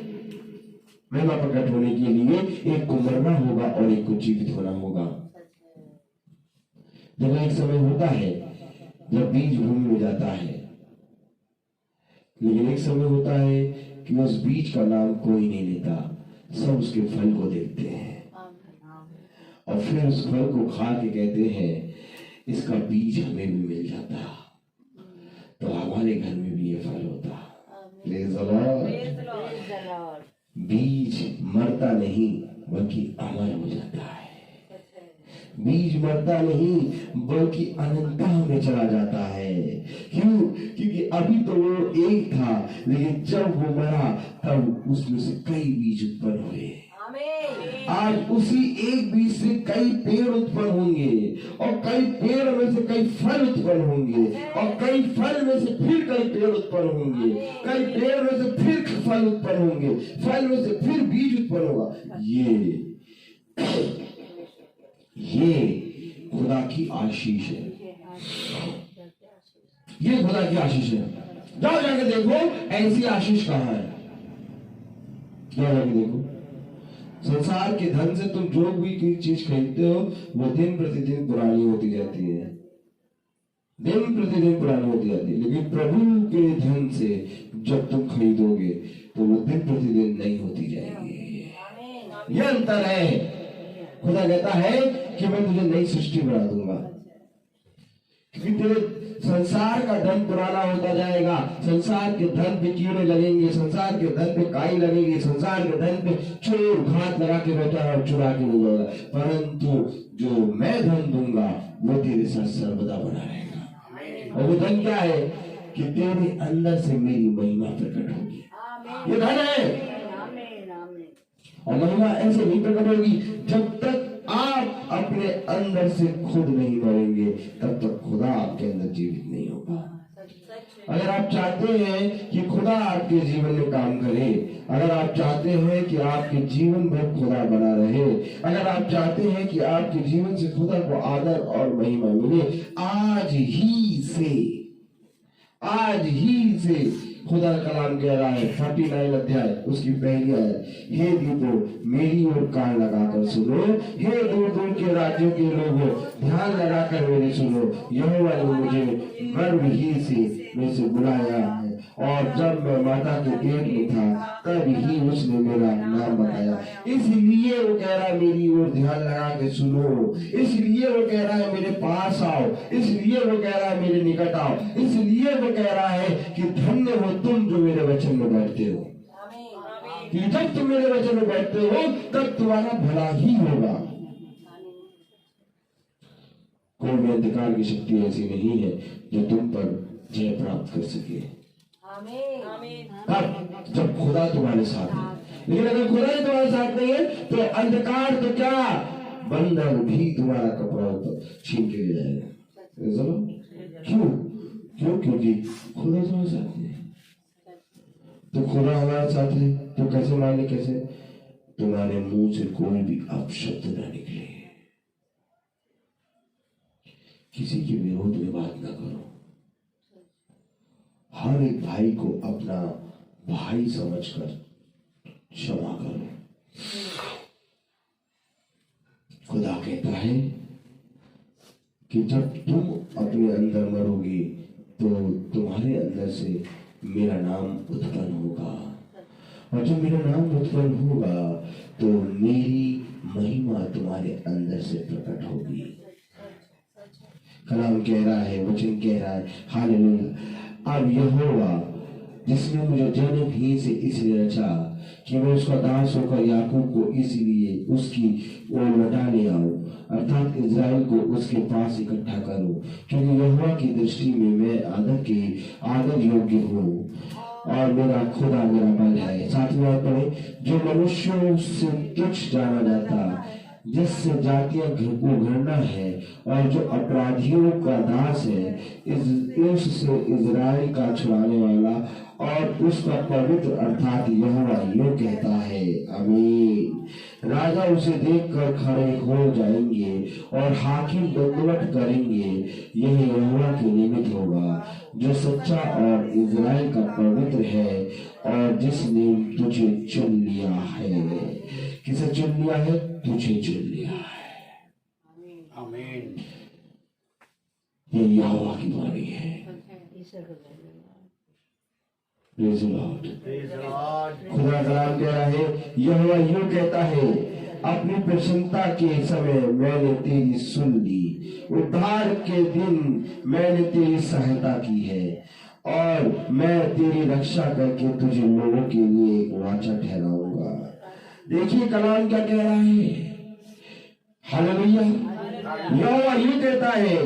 महिमा प्रकट होने के लिए एक को मरना होगा और एक को जीवित होना होगा। जब एक समय होता है जब बीज भूमि में जाता है, लेकिन एक समय होता है कि उस बीज का नाम कोई नहीं लेता, सब उसके फल को देखते हैं और फिर उस फल को खा के कहते हैं इसका बीज हमें भी मिल जाता, तो हमारे घर में भी ये फल होता। Praise the Lord. बीज मरता नहीं बल्कि अमर हो जाता है। बीज मरता नहीं बल्कि अनंतता में चला जाता है। क्यों? क्योंकि अभी तो वो एक था, लेकिन जब वो मरा तब उसमें से कई बीज उत्पन्न हुए। आज उसी एक बीज से कई पेड़ उत्पन्न होंगे और कई पेड़ में से कई फल उत्पन्न होंगे और कई फल में से फिर कई पेड़ उत्पन्न होंगे, कई पेड़ में से फिर फल उत्पन्न होंगे, फल में से फिर बीज उत्पन्न होगा। ये खुदा की आशीष है। ये खुदा की आशीष है। जाओ जाके देखो ऐसी आशीष कहाँ है। जाओ जाके देखो। संसार के धन से तुम जो भी कोई चीज खरीदते हो वो दिन प्रतिदिन पुरानी होती जाती है, दिन प्रतिदिन पुरानी होती जाती है। लेकिन प्रभु के धन से जब तुम खरीदोगे तो वो दिन प्रतिदिन नई होती जाएगी। ये अंतर है। खुदा कहता है कि मैं तुझे नई सृष्टि बना दूंगा, क्योंकि तेरे संसार का धन पुराना होता जाएगा। संसार के धन पे कीड़े लगेंगे, संसार के धन पे काई लगेगी, संसार के धन पे चोर घात लगा के बैठा है और चुरा के ले जाएगा। परंतु जो मैं धन दूंगा वो तेरे साथ सर्वदा बना रहेगा। और वो धन क्या है? कि तेरे अंदर से मेरी महिमा प्रकट होगी। ये धन है। और महिमा ऐसे नहीं प्रकट होगी जब तक आप अपने अंदर से खुद नहीं मरेंगे, तब तक खुदा आपके अंदर जीवित नहीं होगा। अगर आप चाहते हैं कि खुदा आपके जीवन में काम करे, अगर आप चाहते हैं कि आपके जीवन भर खुदा बना रहे, अगर आप चाहते हैं कि आपके जीवन से खुदा को आदर और महिमा मिले, आज ही से खुदा का कलाम कह रहा है 49 अध्याय उसकी पहली आयत, हे दीपो मेरी ओर कान लगाकर सुनो, हे दूर दूर के राज्यों के लोगों ध्यान लगाकर मेरी सुनो। यहोवा ने मुझे गर्भ ही से में से बुलाया है और जब मैं माता के पेट में था तब ही उसने मेरा नाम बताया। इसलिए वो कह रहा है मेरी ओर ध्यान लगा के सुनो, इसलिए वो कह रहा है मेरे पास आओ, इसलिए वो कह रहा है मेरे निकट आओ, इसलिए वो कह रहा है कि धन्य हो तुम जो मेरे वचन में बैठते हो। कि जब तुम मेरे वचन में बैठते हो तब तुम्हारा भला ही होगा। कोई भी अंधकार की शक्ति ऐसी नहीं है जो तुम पर जय प्राप्त कर सके। अब जब खुदा तुम्हारे साथ है, लेकिन अगर खुदा ही तुम्हारे साथ नहीं है तो अंधकार तो क्या, बंदर भी तुम्हारा कपड़ा छीन के ले जाएगा। क्यों? क्योंकि खुदा तुम्हारे साथ है। तो खुदा हमारे साथ है तो कैसे माने, कैसे? तुम्हारे मुंह से कोई भी अपशब्द न निकले, किसी के विरोध में बात ना करो, हर एक भाई को अपना भाई समझकर क्षमा करो। खुदा कहता है कि जब तुम अपने अंदर मरोगे तो तुम्हारे अंदर से मेरा नाम उत्पन्न होगा, और जब मेरा नाम उत्पन्न होगा तो मेरी महिमा तुम्हारे अंदर से प्रकट होगी। कलाम कह रहा है, वचन कह रहा है, हालेलुया। अब यहोवा जिसने मुझे जन्म ही से इसलिए रचा कि मैं उसका दास होकर याकूब को इसलिए उसकी ओर लौटाने आऊं, अर्थात इज़राइल को उसके पास इकट्ठा करूं, क्योंकि यहोवा की दृष्टि में मैं आदर योग्य हूं और मेरा खुदा मेरा बल है। सातवीं बात पढ़े, जो मनुष्यों से तुच्छ जाना जाता, जिससे जातियां को घृणा है और जो अपराधियों का दास है, उससे इज़राइल का छुड़ाने वाला और उसका पवित्र अर्थात यहोवा यूं कहता है, आमीन। राजा उसे देखकर खड़े हो जाएंगे और हाकिम दंडवत करेंगे। यही यहोवा के निमित्त होगा जो सच्चा और इज़राइल का पवित्र है और जिसने तुझे चुन लिया है। किसे चुन लिया है? तुझे चुन लिया है। आमीन। ये यहोवा की वाणी है। Praise the Lord। खुदा कलाम कह रहा है, यहोवा यूं कहता है, अपनी प्रसन्नता के समय मैंने तेरी सुन ली, उद्धार के दिन मैंने तेरी सहायता की है और मैं तेरी रक्षा करके तुझे लोगों के लिए एक वाचा ठहराऊंगा। देखिए कलाम क्या कह रहा है, हालेलुया। यहोवा यूं कहता है,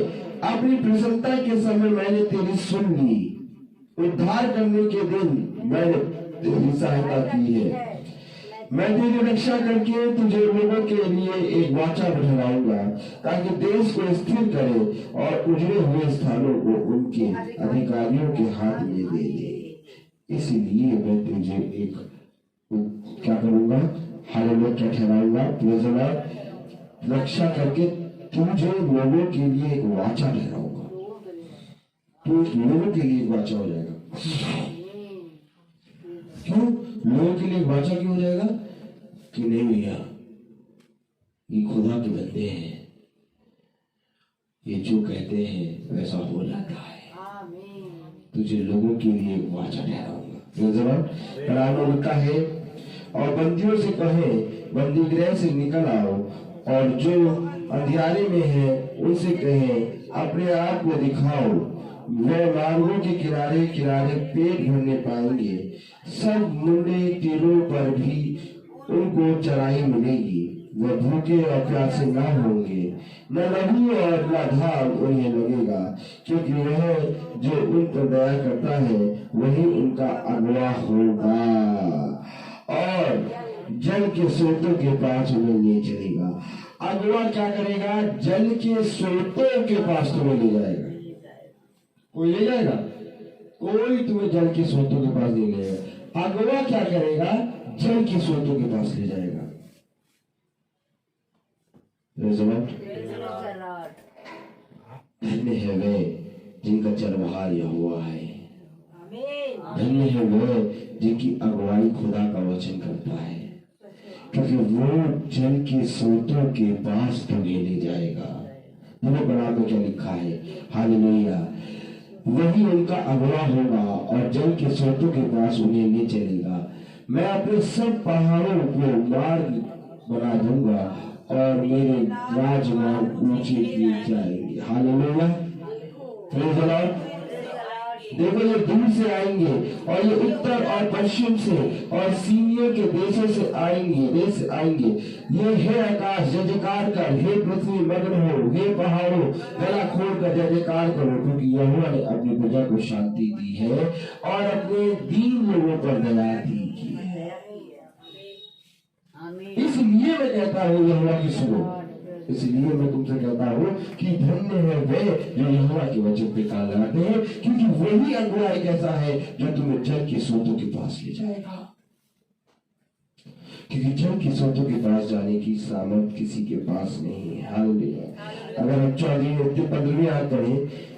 अपनी प्रसन्नता के समय मैंने तेरी सुन ली, उद्धार करने के दिन मैंने तेरी सहायता की है, मैं तेरी रक्षा करके तुझे लोगों के लिए एक वाचा ठहराऊंगा, ताकि देश को स्थिर करे और उजड़े हुए स्थानों को उनके अधिकारियों के हाथ में दे दे। इसलिए मैं तुझे एक क्या करूंगा, हालेलुया, क्या ठहराऊंगा, प्रेज़ द लॉर्ड, रक्षा करके तुझे लोगों के लिए एक वाचा ठहराऊंगा। तो लोगों के लिए एक वाचा हो जाएगा। क्यों लोगों के लिए एक वाचा क्यों हो जाएगा? कि नहीं भैया, ये खुदा के बंदे हैं, ये जो कहते हैं वैसा हो जाता है, तुझे लोगों के लिए एक वाचा ठहराऊंगा। कलाम में लिखा है, और बंदियों से कहे बंदी गृह से निकल आओ, और जो अंधियारे में है उनसे कहे अपने आप को दिखाओ, वे मार्गों के किनारे किनारे पेट भरने पाएंगे, सब मुंडे टीलों पर भी उनको चराई मिलेगी, वह भूखे और प्यासे न होंगे, न लहू और न घाव उन्हें लगेगा, क्योंकि वह जो उन पर दया करता है वही उनका अगुआ होगा और जल के स्रोतों के पास उन्हें ले चलेगा। अगुआ क्या करेगा? जल के स्रोतों के पास तुम्हें ले जाएगा। कोई ले जाएगा? कोई तुम्हें जल के स्रोतों के पास ले जाएगा। अगुआ क्या करेगा? जल के स्रोतों के पास ले जाएगा। धन्य है वे जिनका चरवाहा यहोवा है, धन्य है वे जिनकी अगुवाई खुदा का वचन करता है, क्योंकि वो जल के स्रोतों के पास तुम्हें ले जाएगा। देखो कलाम में क्या लिखा है, हालेलुया, वही उनका अगुवा होगा और जल के स्रोतों के पास उन्हें ले चलेगा। मैं अपने सब पहाड़ों को मार्ग बना दूंगा और मेरे राजमार्ग ऊंचे किए जाएंगे। Hallelujah, praise the Lord. देखो ये दूर से आएंगे और ये उत्तर और पश्चिम से और सीनियर के देशों से आएंगे। ये हे आकाश जय जयकार कर, हे पृथ्वी मग्न हो, हे पहाड़ों गला खोल कर जय जयकार करो, क्योंकि यहोवा ने अपनी प्रजा को शांति दी है और अपने दीन लोगों पर दया दी है। इसलिए मैं कहता हूँ यहोवा की सुनो, इसलिए मैं तुमसे कहता हूँ कि धन्य है वे जो यहोवा के वचन पे कान लगाते हैं, क्योंकि वही अगुआ एक ऐसा है जो तुम्हें जल के स्रोतों के पास ले जाएगा। क्योंकि जल के स्रोतों के पास जाने की सामर्थ किसी के पास नहीं है। हालेलुया। अगर हम 14-15 आयत पढ़ें,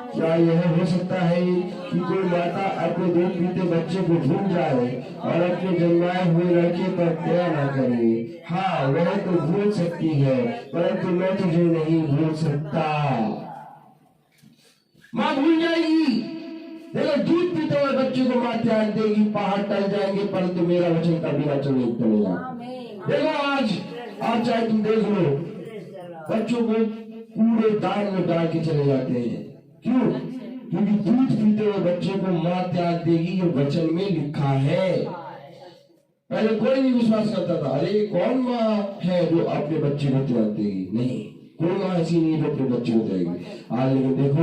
क्या यह हो सकता है कि कोई माता अपने दूध पीते बच्चे को भूल जाए और अपने जन्माए हुए लड़के पर दया न करे? हाँ, वह तो भूल सकती है, परंतु मैं तुझे नहीं भूल सकता। माँ भूल जाएगी। देखो, दूध पीते हुए बच्चे को माँ त्याग देगी, पहाड़ टल जाएंगे, परंतु मेरा वचन कभी ना टलेगा। देखो आज चाहे तुम देख लो, बच्चों को कूड़ेदान में डाल के चले जाते हैं। क्यों? क्योंकि दूध पीते हुए बच्चे को माँ त्याग देगी, ये वचन में लिखा है। पहले कोई नहीं विश्वास करता था, अरे कौन माँ है जो अपने बच्चे को त्याग देगी? नहीं, कोई माँ ऐसी नहीं जो अपने बच्चे को त्यागेगी। आज लेकिन देखो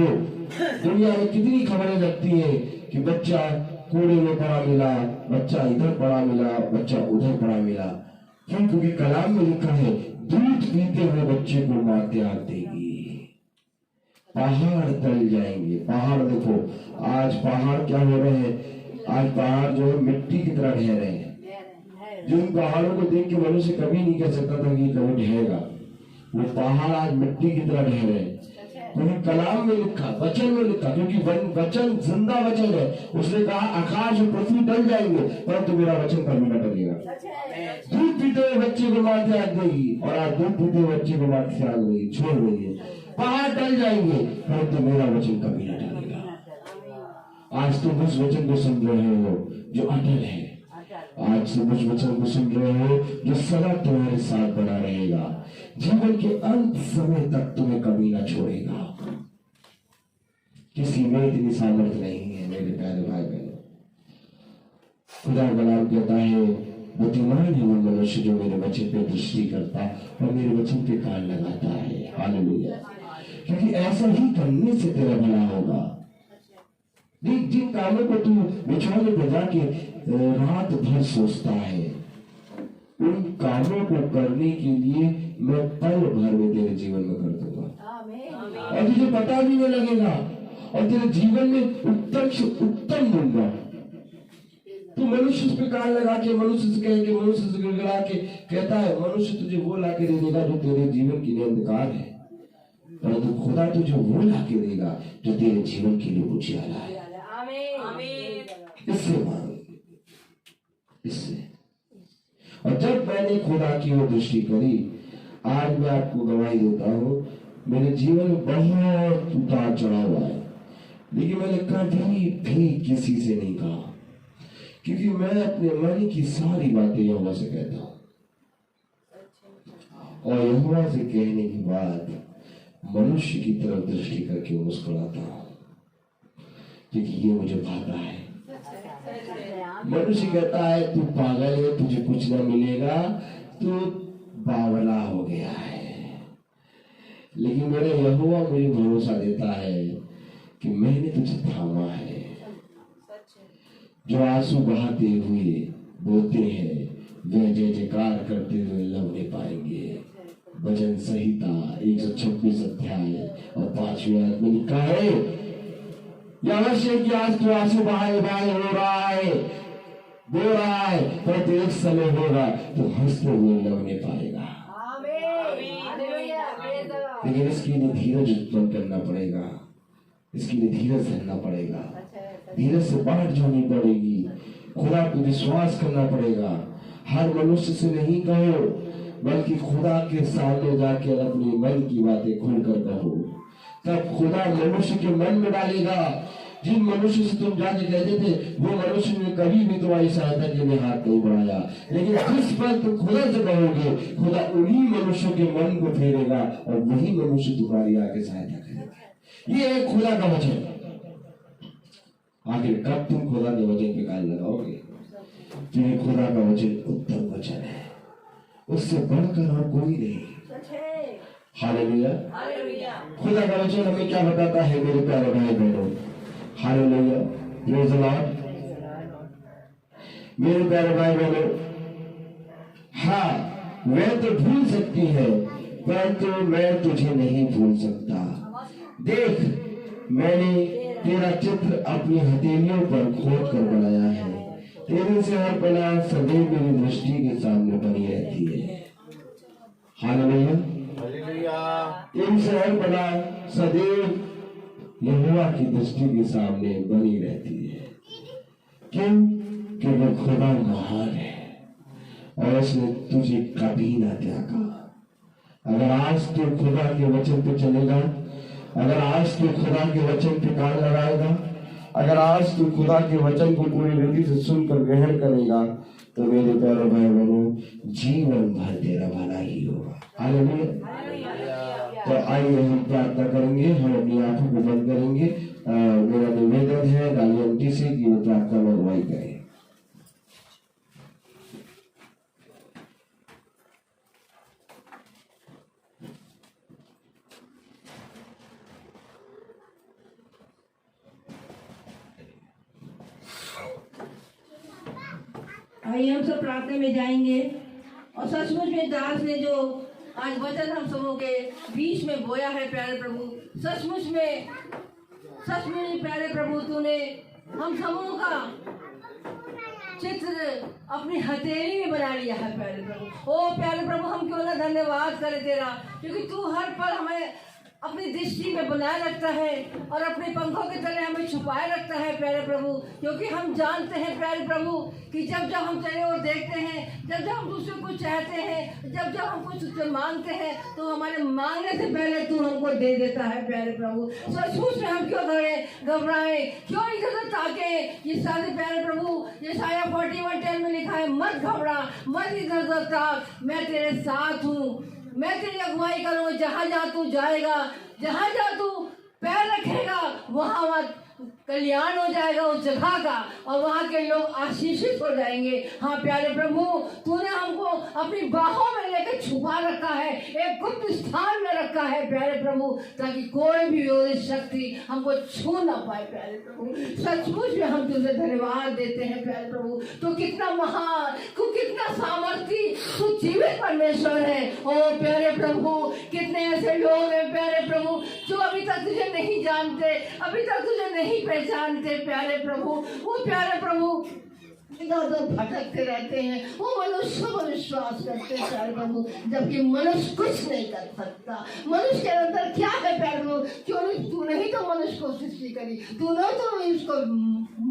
दुनिया में कितनी खबरें लगती है कि बच्चा कूड़े में पड़ा मिला, बच्चा इधर पड़ा मिला, बच्चा उधर पड़ा मिला। क्यों? क्योंकि कलाम में लिखा है दूध पीते हुए बच्चे को माँ त्याग देगी। पहाड़ टल जाएंगे। पहाड़ देखो, आज पहाड़ क्या हो रहे हैं? आज पहाड़ जो है मिट्टी की तरह ढह रहे हैं। जिन पहाड़ों को देख के मनुष्य कभी नहीं कह सकता था कि कभी ढहेगा, वो पहाड़ आज मिट्टी की तरह ढह रहे हैं। क्योंकि कलाम में लिखा, वचन में लिखा, क्योंकि वचन जिंदा वचन है। उसने कहा आकाश और पृथ्वी टल जाएंगे, परंतु मेरा वचन कभी न टलेगा। दूध पीते हुए बच्चे को माँ त्याग देगी, और आज दूध पीते हुए बच्चे को माँ त्याग देगी, छोड़ रही है। पहाड़ टल जाएंगे, परंतु मेरा वचन कभी न टलेगा। आज तुम उस वचन को सुन रहे हो जो अटल है। आज तुम उस वचन को सुन रहे हो जो सदा तुम्हारे साथ बना रहेगा, जीवन के अंत समय तक तुम्हें कभी ना छोड़ेगा। किसी में इतनी सामर्थ्य नहीं है मेरे प्यारे भाई बहन। खुदा कलाम कहता है बुद्धिमान है वो मनुष्य जो मेरे वचन पे दृष्टि करता और मेरे वचन पे कान लगाता है। हालेलुया। क्योंकि ऐसा ही करने से तेरा भला होगा। जिन कामों को तू बिछौने पर जाके रात भर सोचता है, उन कामों को करने के लिए मैं पल भर में तेरे जीवन में कर दूंगा और तुझे पता भी नहीं लगेगा, और तेरे जीवन में उत्तम से उत्तम दूंगा। तू मनुष्य पे कान लगा के मनुष्य से कह के मनुष्य से गिड़गिड़ा के कहता है मनुष्य तुझे वो ला के दे देगा जो तेरे जीवन के लिए अंधकार है, परंतु खुदा तुझे वो ला के देगा जो तेरे जीवन के लिए उजियाला है। इससे मांग, इससे। और जब मैंने खुदा की ओर दृष्टि करी, आज मैं आपको गवाही देता हूँ, मेरे जीवन में बहुत उतार चढ़ाव हुआ है, लेकिन मैंने कभी भी किसी से नहीं कहा, क्योंकि मैं अपने मन की सारी बातें यहोवा से कहता हूँ, और यहोवा से कहने के बाद मनुष्य की तरफ दृष्टि करके मुस्कुराता हूँ, क्योंकि ये मुझे भाता है। मनुष्य कहता है तू पागल है, तुझे कुछ न मिलेगा, तू बावला हो गया है, लेकिन मेरा यहोवा मुझे भरोसा देता है कि मैंने तुझे थामा है। जो आंसू बहाते हुए बोते हैं वे जय जयकार करते हुए लवने पाएंगे। भजन संहिता 126 अध्याय और 5वें आयत में लिखा है, यह अवश्य कि आज तो आंसू बहाए बहाए हो रहा है, बो रहा है, पर एक समय होगा तो हंसते हुए लवने पाएगा। लेकिन इसके लिए धीरज उत्पन्न करना पड़ेगा, इसके लिए धीरज धरना पड़ेगा, धीरज से बाट जोड़नी पड़ेगी, खुदा पे विश्वास करना पड़ेगा। हर मनुष्य से नहीं कहो, बल्कि खुदा के सामने जाके अपनी मन की बातें खुलकर कहो, तब खुदा मनुष्य के मन में डालेगा। जिन मनुष्य से तुम जाके कहते थे वो मनुष्य ने कभी भी तुम्हारी सहायता के लिए हाथ नहीं बढ़ाया, लेकिन जिस पर तुम खुदा से कहोगे खुदा उन्हीं मनुष्यों के मन को फेरेगा और वही मनुष्य तुम्हारी आगे सहायता करेगा। ये है खुदा का वचन। आखिर कब तुम खुदा के वचन पे कान लगाओगे? क्योंकि खुदा का वचन उत्तम वचन है, उससे बढ़कर और कोई नहीं। हालेलुया। खुदा का वचन हमें क्या बताता है मेरे प्यारे भाई बहनों? Hallelujah, praise the Lord. मेरे प्यारे भाई बहनों, हाँ मैं तो भूल सकती है परंतु मैं तुझे नहीं भूल सकता। देख, मैंने तेरा चित्र अपनी हथेलियों पर खोद कर बनाया है, तेरे से हर पला सदैव मेरी दृष्टि के सामने बनी रहती है। हालेलुया, तेरे से हर पला सदैव यहोवा की दृष्टि के सामने बनी रहती है। क्यों? क्योंकि खुदा महान है और उसने तुझे कभी ना त्यागा। अगर आज तू खुदा के वचन पे चलेगा, अगर आज तू खुदा के वचन पे कान लगाएगा, अगर आज तू खुदा के वचन को पूरी रीति से सुनकर ग्रहण करेगा, तो मेरे प्यारे भाई बहनों जीवन भर तेरा भला ही होगा। हालेलुया। तो आइए हम प्रार्थना करेंगे, हम अपनी आंखों को बंद करेंगे। मेरा निवेदन है डाली आंटी से कि वो प्रार्थना में अगुवाई करें। आइए हम सब प्रार्थना में जाएंगे। और सचमुच में दास ने जो आज वचन हम सबों के बीच में बोया है प्यारे प्रभु, सचमुच में प्यारे प्रभु तूने हम सबों का चित्र अपनी हथेली में बना लिया है प्यारे प्रभु। ओ प्यारे प्रभु, हम क्यों ना धन्यवाद करें तेरा, क्योंकि तू हर पल हमें अपनी दृष्टि में बनाए रखता है और अपने पंखों के तले हमें छुपाए रखता है प्यारे प्रभु। क्योंकि हम जानते हैं प्यारे प्रभु कि जब जब हम तेरे ओर देखते हैं, जब जब हम दूसरे को चाहते हैं, जब जब हम कुछ तुझसे मांगते हैं, तो हमारे मांगने से पहले तू हमको दे देता है प्यारे प्रभु। सचमुच में हम क्यों घबराए, क्यों इधर ताके? ये सारे प्यारे प्रभु, ये साया 41:10 में लिखा है, मत घबरा, मत इधर ताक, मैं तेरे साथ हूँ, मैं तेरी अगुवाई करूंगा। जहां जा तू जाएगा, जहां जा तू पैर रखेगा, वहां कल्याण हो जाएगा उस जगह का, और वहां के लोग आशीषित हो जाएंगे। हाँ प्यारे प्रभु, तूने हमको अपनी बाहों में लेकर छुपा रखा है, एक गुप्त स्थान में रखा है प्यारे प्रभु, ताकि कोई भी विरोधी शक्ति हमको छू ना पाए प्यारे प्रभु। सचमुच में हम तुझे धन्यवाद देते हैं प्यारे प्रभु। तू कितना महान, तू कितना सामर्थी, तू जीवित परमेश्वर है। ओ प्यारे प्रभु, कितने ऐसे लोग हैं प्यारे प्रभु जो अभी तक तुझे नहीं जानते, अभी तक तुझे नहीं पहचानते प्यारे प्रभु। वो प्यारे प्रभु इधर उधर भटकते रहते हैं, वो मनुष्य को विश्वास करते हैं प्यारे प्रभु, जबकि मनुष्य कुछ नहीं कर सकता। मनुष्य के अंदर क्या है प्यारे प्रभु? क्यों नहीं, तूने ही तो मनुष्य को सृष्टि करी, तूने तो उसको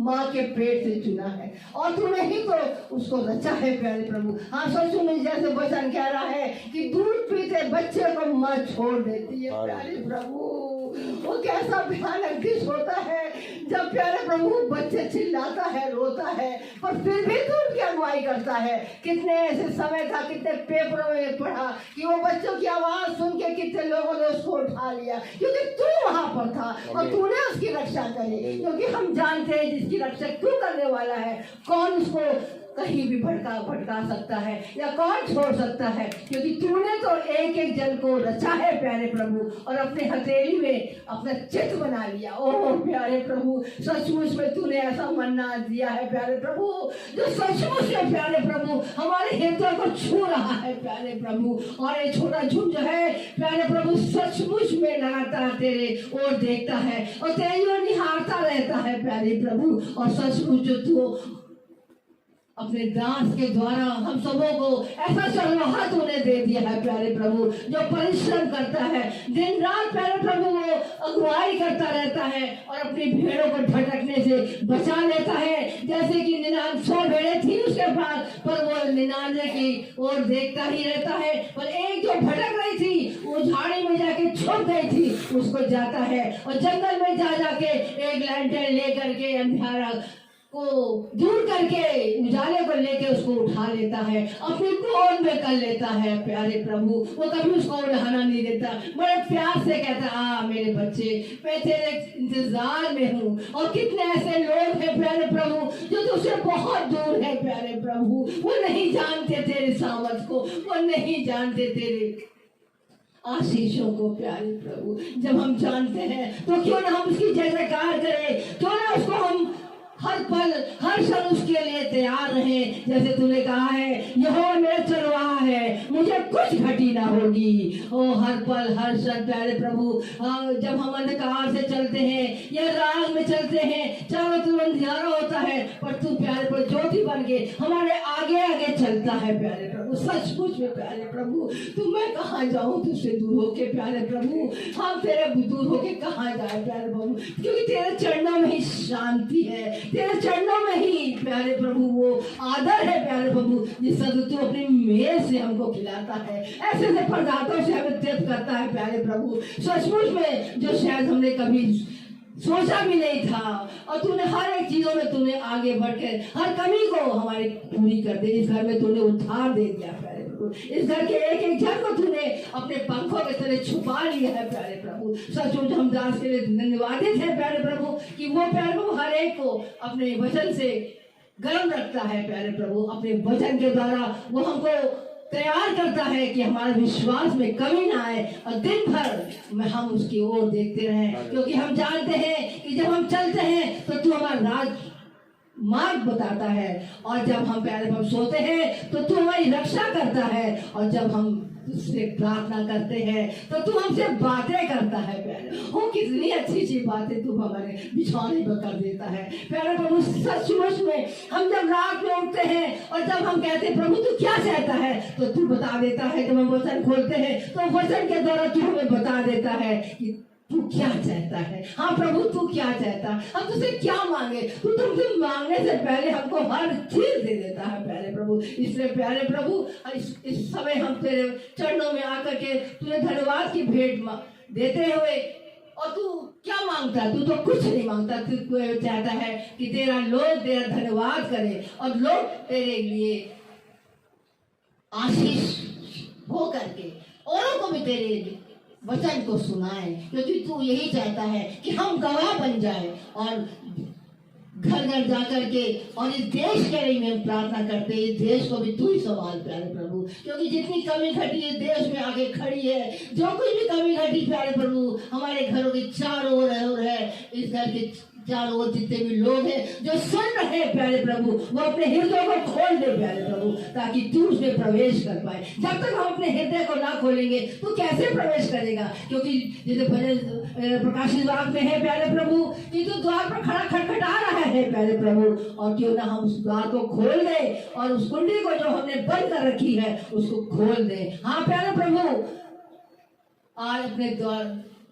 माँ के पेट से चुना है और तूने ही तो उसको रचा है प्यारे प्रभु। हाँ सच में जैसे वचन कह रहा है कि दूध पीते बच्चे को माँ छोड़ देती है प्यारे प्रभु। वो कैसा भयानक दृश्य होता है जब प्यारे प्रभु बच्चे चिल्लाता है, रोता है, पर फिर भी तू उनकी अगुवाई करता है। कितने ऐसे समय था, कितने पेपरों में पढ़ा कि वो बच्चों की आवाज सुन के कितने लोगों ने उसको उठा लिया, क्योंकि तू वहां पर था और तूने उसकी रक्षा करी। क्योंकि हम जानते हैं जिसकी रक्षा तू करने वाला है, कौन उसको कहीं भी भटका सकता है या कौन छोड़ सकता है? क्योंकि तूने तो एक एक जन को रचा है प्यारे प्रभु और अपने हथेली में अपना चित्र बना लिया। ओह प्यारे प्रभु, सचमुच में तूने ऐसा मन्ना दिया है प्यारे प्रभु जो सचमुच में प्यारे प्रभु हमारे हृदय को छू रहा है प्यारे प्रभु। और ये छोटा झुंड जो है प्यारे प्रभु सचमुच में लगातार तेरे ओर देखता है और तेरी ओर निहारता रहता है प्यारे प्रभु। और सचमुच जो तू अपने दास के द्वारा हम सबों को ऐसा चरवाहा तूने दे दिया है प्यारे प्रभु, जो परिश्रम करता है दिन रात प्यारे प्रभु, वो अगुवाई करता रहता है और अपनी भेड़ों को भटकने से बचा लेता है। जैसे कि 100 भेड़ें थी उसके पास, पर वो 99 की ओर देखता ही रहता है, पर एक जो भटक रही थी वो झाड़ी में जाके छुप गई थी, उसको जाता है और जंगल में जा जाके एक लैंटर्न लेकर के अंधियारा को दूर करके उजाले को लेके उसको उठा लेता है, अपने गोद में कर लेता है प्यारे प्रभु। वो कभी उसको उल्हाना नहीं देता, बड़े प्यार से कहता आ मेरे बच्चे, मैं तेरे इंतजार में हूँ। और कितने ऐसे लोग हैं प्यारे प्रभु जो तुझसे बहुत दूर है प्यारे प्रभु, वो नहीं जानते तेरे सामर्थ को, वो नहीं जानते तेरे आशीषों को प्यारे प्रभु। जब हम जानते हैं तो क्यों ना हम उसकी जय जयकार करें, क्यों ना उसको हम हर पल हर क्षण उसके लिए तैयार रहे। जैसे तूने कहा है यहोवा मेरा चरवाहा है, मुझे कुछ घटी ना होगी। ओ हर पल हर क्षण प्यारे प्रभु, जब हम अंधकार से चलते हैं या राग में चलते हैं, चारों तरफ अंधियारा होता है, पर तू प्यारे प्रभु ज्योति बन के हमारे आगे आगे चलता है प्यारे प्रभु। सचमुच में प्यारे प्रभु, तू मैं कहाँ जाऊँ तुझसे दूर होके प्यारे प्रभु, हम तेरे दूर होके कहाँ जाए प्यारे प्रभु, क्योंकि तेरे चरणों में ही शांति है, तेरे चरणों में ही प्यारे प्रभु वो आदर है प्यारे प्रभु, जिसका तू अपनी मेज से हमको खिलाता है, ऐसे ऐसे पदार्थों से हमें तृप्त करता है प्यारे प्रभु। सचमुच में जो शायद हमने कभी सोचा भी नहीं था, और तूने हर एक चीजों में तूने आगे बढ़कर हर कमी को हमारी पूरी कर दे। इस घर में तूने उद्धार दे दिया प्यारे प्रभु, इस घर के एक एक जन को तूने अपने पंखों के तले छुपा लिया है प्यारे प्रभु। सचमुच हम दास के लिए धन्यवादित है प्यारे प्रभु कि वो प्यारे प्रभु हर एक को अपने वचन से गर्म रखता है प्यारे प्रभु। अपने वचन के द्वारा वो हमको तैयार करता है कि हमारे विश्वास में कमी ना आए, और दिन भर में हम उसकी ओर देखते रहें, क्योंकि हम जानते हैं कि जब हम चलते हैं तो तू हमारा राज मार्ग बताता है, और जब हम प्यारे प्रभु सोते हैं तो तू हमारी रक्षा करता है, और जब हम तुझसे प्रार्थना करते हैं तो तू हमसे बातें करता है प्यारे। वो कितनी अच्छी सी बातें तू हमारे बिछौने पर कर देता है प्यारे प्रभु। सचमुच में हम जब रात में उठते हैं और जब हम कहते हैं प्रभु तू क्या चाहता है, तो तू बता देता है। जब हम वचन खोलते हैं तो वचन के द्वारा तू हमें बता देता है कि तू क्या चाहता है। हाँ प्रभु तू क्या चाहता है, हम तुझसे क्या मांगे, तू तुमसे मांगने से पहले हमको हर चीज दे देता है प्यारे प्रभु। इसलिए प्यारे प्रभु इस समय हम तेरे चरणों में आकर के तुझे धन्यवाद की भेंट देते हुए, और तू क्या मांगता है, तू तो कुछ नहीं मांगता, तू चाहता है कि तेरा लोग तेरा धन्यवाद करे और लोग तेरे लिए आशीष हो करके औरों को भी तेरे वचन को सुनाए, क्योंकि तू यही चाहता है कि हम गवाह बन जाए, और घर घर जाकर के और इस देश के लिए में प्रार्थना करते हैं, इस देश को भी तू ही संभाल प्यारे प्रभु, क्योंकि जितनी कमी घटी इस देश में आगे खड़ी है, जो कुछ भी कमी घटी प्यारे प्रभु हमारे घरों के चारों ओर है, इस घर के चारों ओर जितने भी लोग हैं जो सुन रहे हैं प्यारे प्रभु, वो अपने हृदय को खोल दे प्यारे प्रभु, ताकि तू उसमें प्रवेश कर पाए। जब तक हम अपने हृदय को ना खोलेंगे तो कैसे प्रवेश करेगा, क्योंकि जैसे प्रकाशित वाक्य में है प्यारे प्रभु कि तू द्वार पर खड़ा खटखटा रहा है प्यारे प्रभु, और क्यों ना हम उस द्वार को खोल दे और उस कुंडी को जो हमने बंद कर रखी है उसको खोल दे। हाँ प्यारे प्रभु आज अपने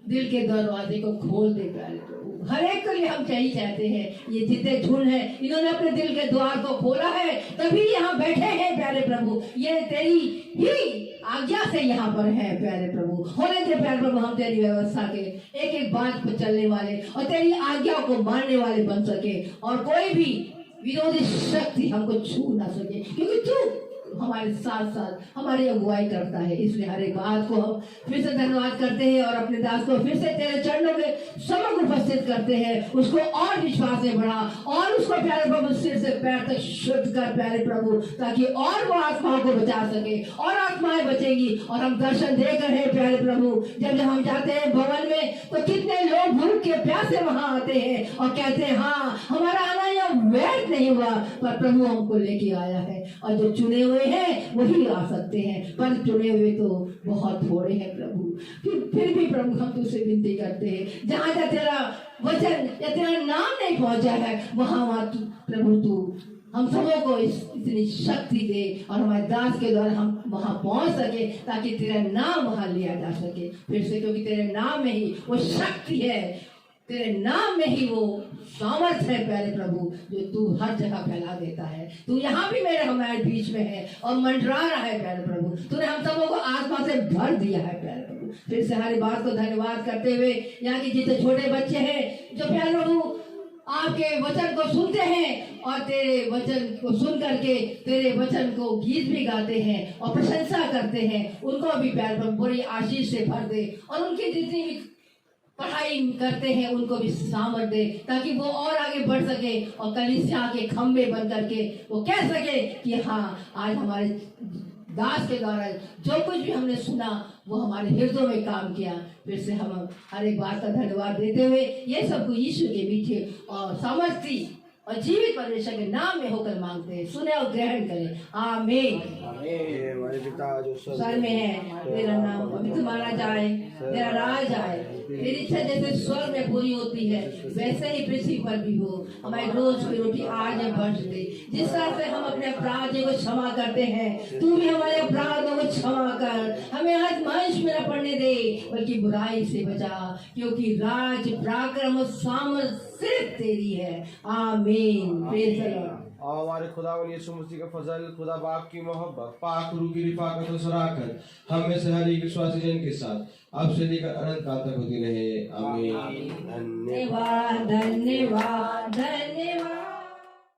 दिल के दरवाजे को खोल दे प्यारे प्रभु। हर एक के लिए हम यही चाहते हैं, ये जितने झुंड है इन्होंने अपने दिल के द्वार को खोला है, तभी यहाँ बैठे हैं प्यारे प्रभु, ये तेरी ही आज्ञा से यहाँ पर है प्यारे प्रभु। होने दे प्यारे प्रभु हम तेरी व्यवस्था के एक एक बात पर चलने वाले और तेरी आज्ञा को मानने वाले बन सके, और कोई भी विरोधी शक्ति हमको छू ना सके, क्योंकि तू हमारे साथ साथ हमारी अगुवाई करता है। इसलिए हर एक बात को हम फिर से धन्यवाद करते हैं और अपने दास को फिर से तेरे चरणों के समक्ष उपस्थित करते हैं। उसको और विश्वास में बढ़ा और उसको प्यारे प्रभु सिर से पैर तक शुद्ध कर प्यारे प्रभु, ताकि और वो आत्माओं को बचा सके और आत्माएं बचेगी। और हम दर्शन देकर है प्यारे प्रभु, जब हम जाते हैं भवन में तो कितने लोग भूख के प्यासे वहां आते हैं और कहते हैं हाँ हमारा आना यह व्यर्थ नहीं हुआ, पर प्रभु हमको लेके आया है। और जो चुने हुए हैं वही आ सकते हैं, पर चुने हुए तो बहुत थोड़े हैं प्रभु। फिर भी प्रभु हम तुझसे विनती करते हैं, जहाँ जहाँ तेरा वचन या तेरा नाम नहीं पहुंचा है वहां प्रभु तू हम सबों को इतनी शक्ति दे और हमारे दास के द्वारा हम वहां पहुंच सके, ताकि तेरा नाम वहां लिया जा सके फिर से, क्योंकि तेरे नाम में ही वो शक्ति है, तेरे नाम में ही वो सामर्थ है प्यारे प्रभु, जो तू हर जगह फैला देता है। तू यहाँ भी मेरे हमारे बीच में है और मंडरा रहा है प्यारे प्रभु, तूने हम सबों को आत्मा से भर दिया है प्यारे प्रभु। फिर से हमारी बात को धन्यवाद करते हुए यहाँ के जितने छोटे बच्चे हैं जो प्यारे प्रभु आपके वचन को सुनते हैं और तेरे वचन को सुन करके तेरे वचन को गीत भी गाते हैं और प्रशंसा करते हैं, उनको भी प्यार पर बड़ी आशीष से भर दे और उनकी जितनी भी पढ़ाई करते हैं उनको भी सामर्थ दे, ताकि वो और आगे बढ़ सके और कलीसिया के खंभे बन करके वो कह सके कि हाँ, आज हमारे दास के द्वारा जो कुछ भी हमने सुना वो हमारे हृदय में काम किया। फिर से हम हर एक बात का धन्यवाद देते हुए ये सबको यीशु के मीठे और सामर्थी और जीवित परमेश्वर के नाम में होकर मांगते हैं, सुने और ग्रहण करें। आमीन। हमारे पिता जो स्वर्ग में है, तेरा नाम पवित्र माना जाए, तेरा राज आए, तेरी इच्छा जैसे स्वर्ग में पूरी होती है वैसे ही पृथ्वी पर भी हो। हमारी रोज की रोटी आज बख्श दे, जिस तरह से हम अपने अपराधियों को क्षमा करते हैं तू भी हमारे अपराधों को क्षमा कर। हमें आजमाइश में न पड़ने दे बल्कि बुराई से बचा, क्योंकि राज पराक्रम और सामर्थ सिर्फ तेरी है। आमीन। Praise the Lord. और हमारे खुदावंद यीशु मसीह का फजल, खुदा बाप की मोहब्बत, पाक रूह की रिफाकत और सराहत हम में से हर एक विश्वासी जन के साथ अब से लेकर अनंत काल तक होती रहे। आमीन। धन्यवाद धन्यवाद धन्यवाद।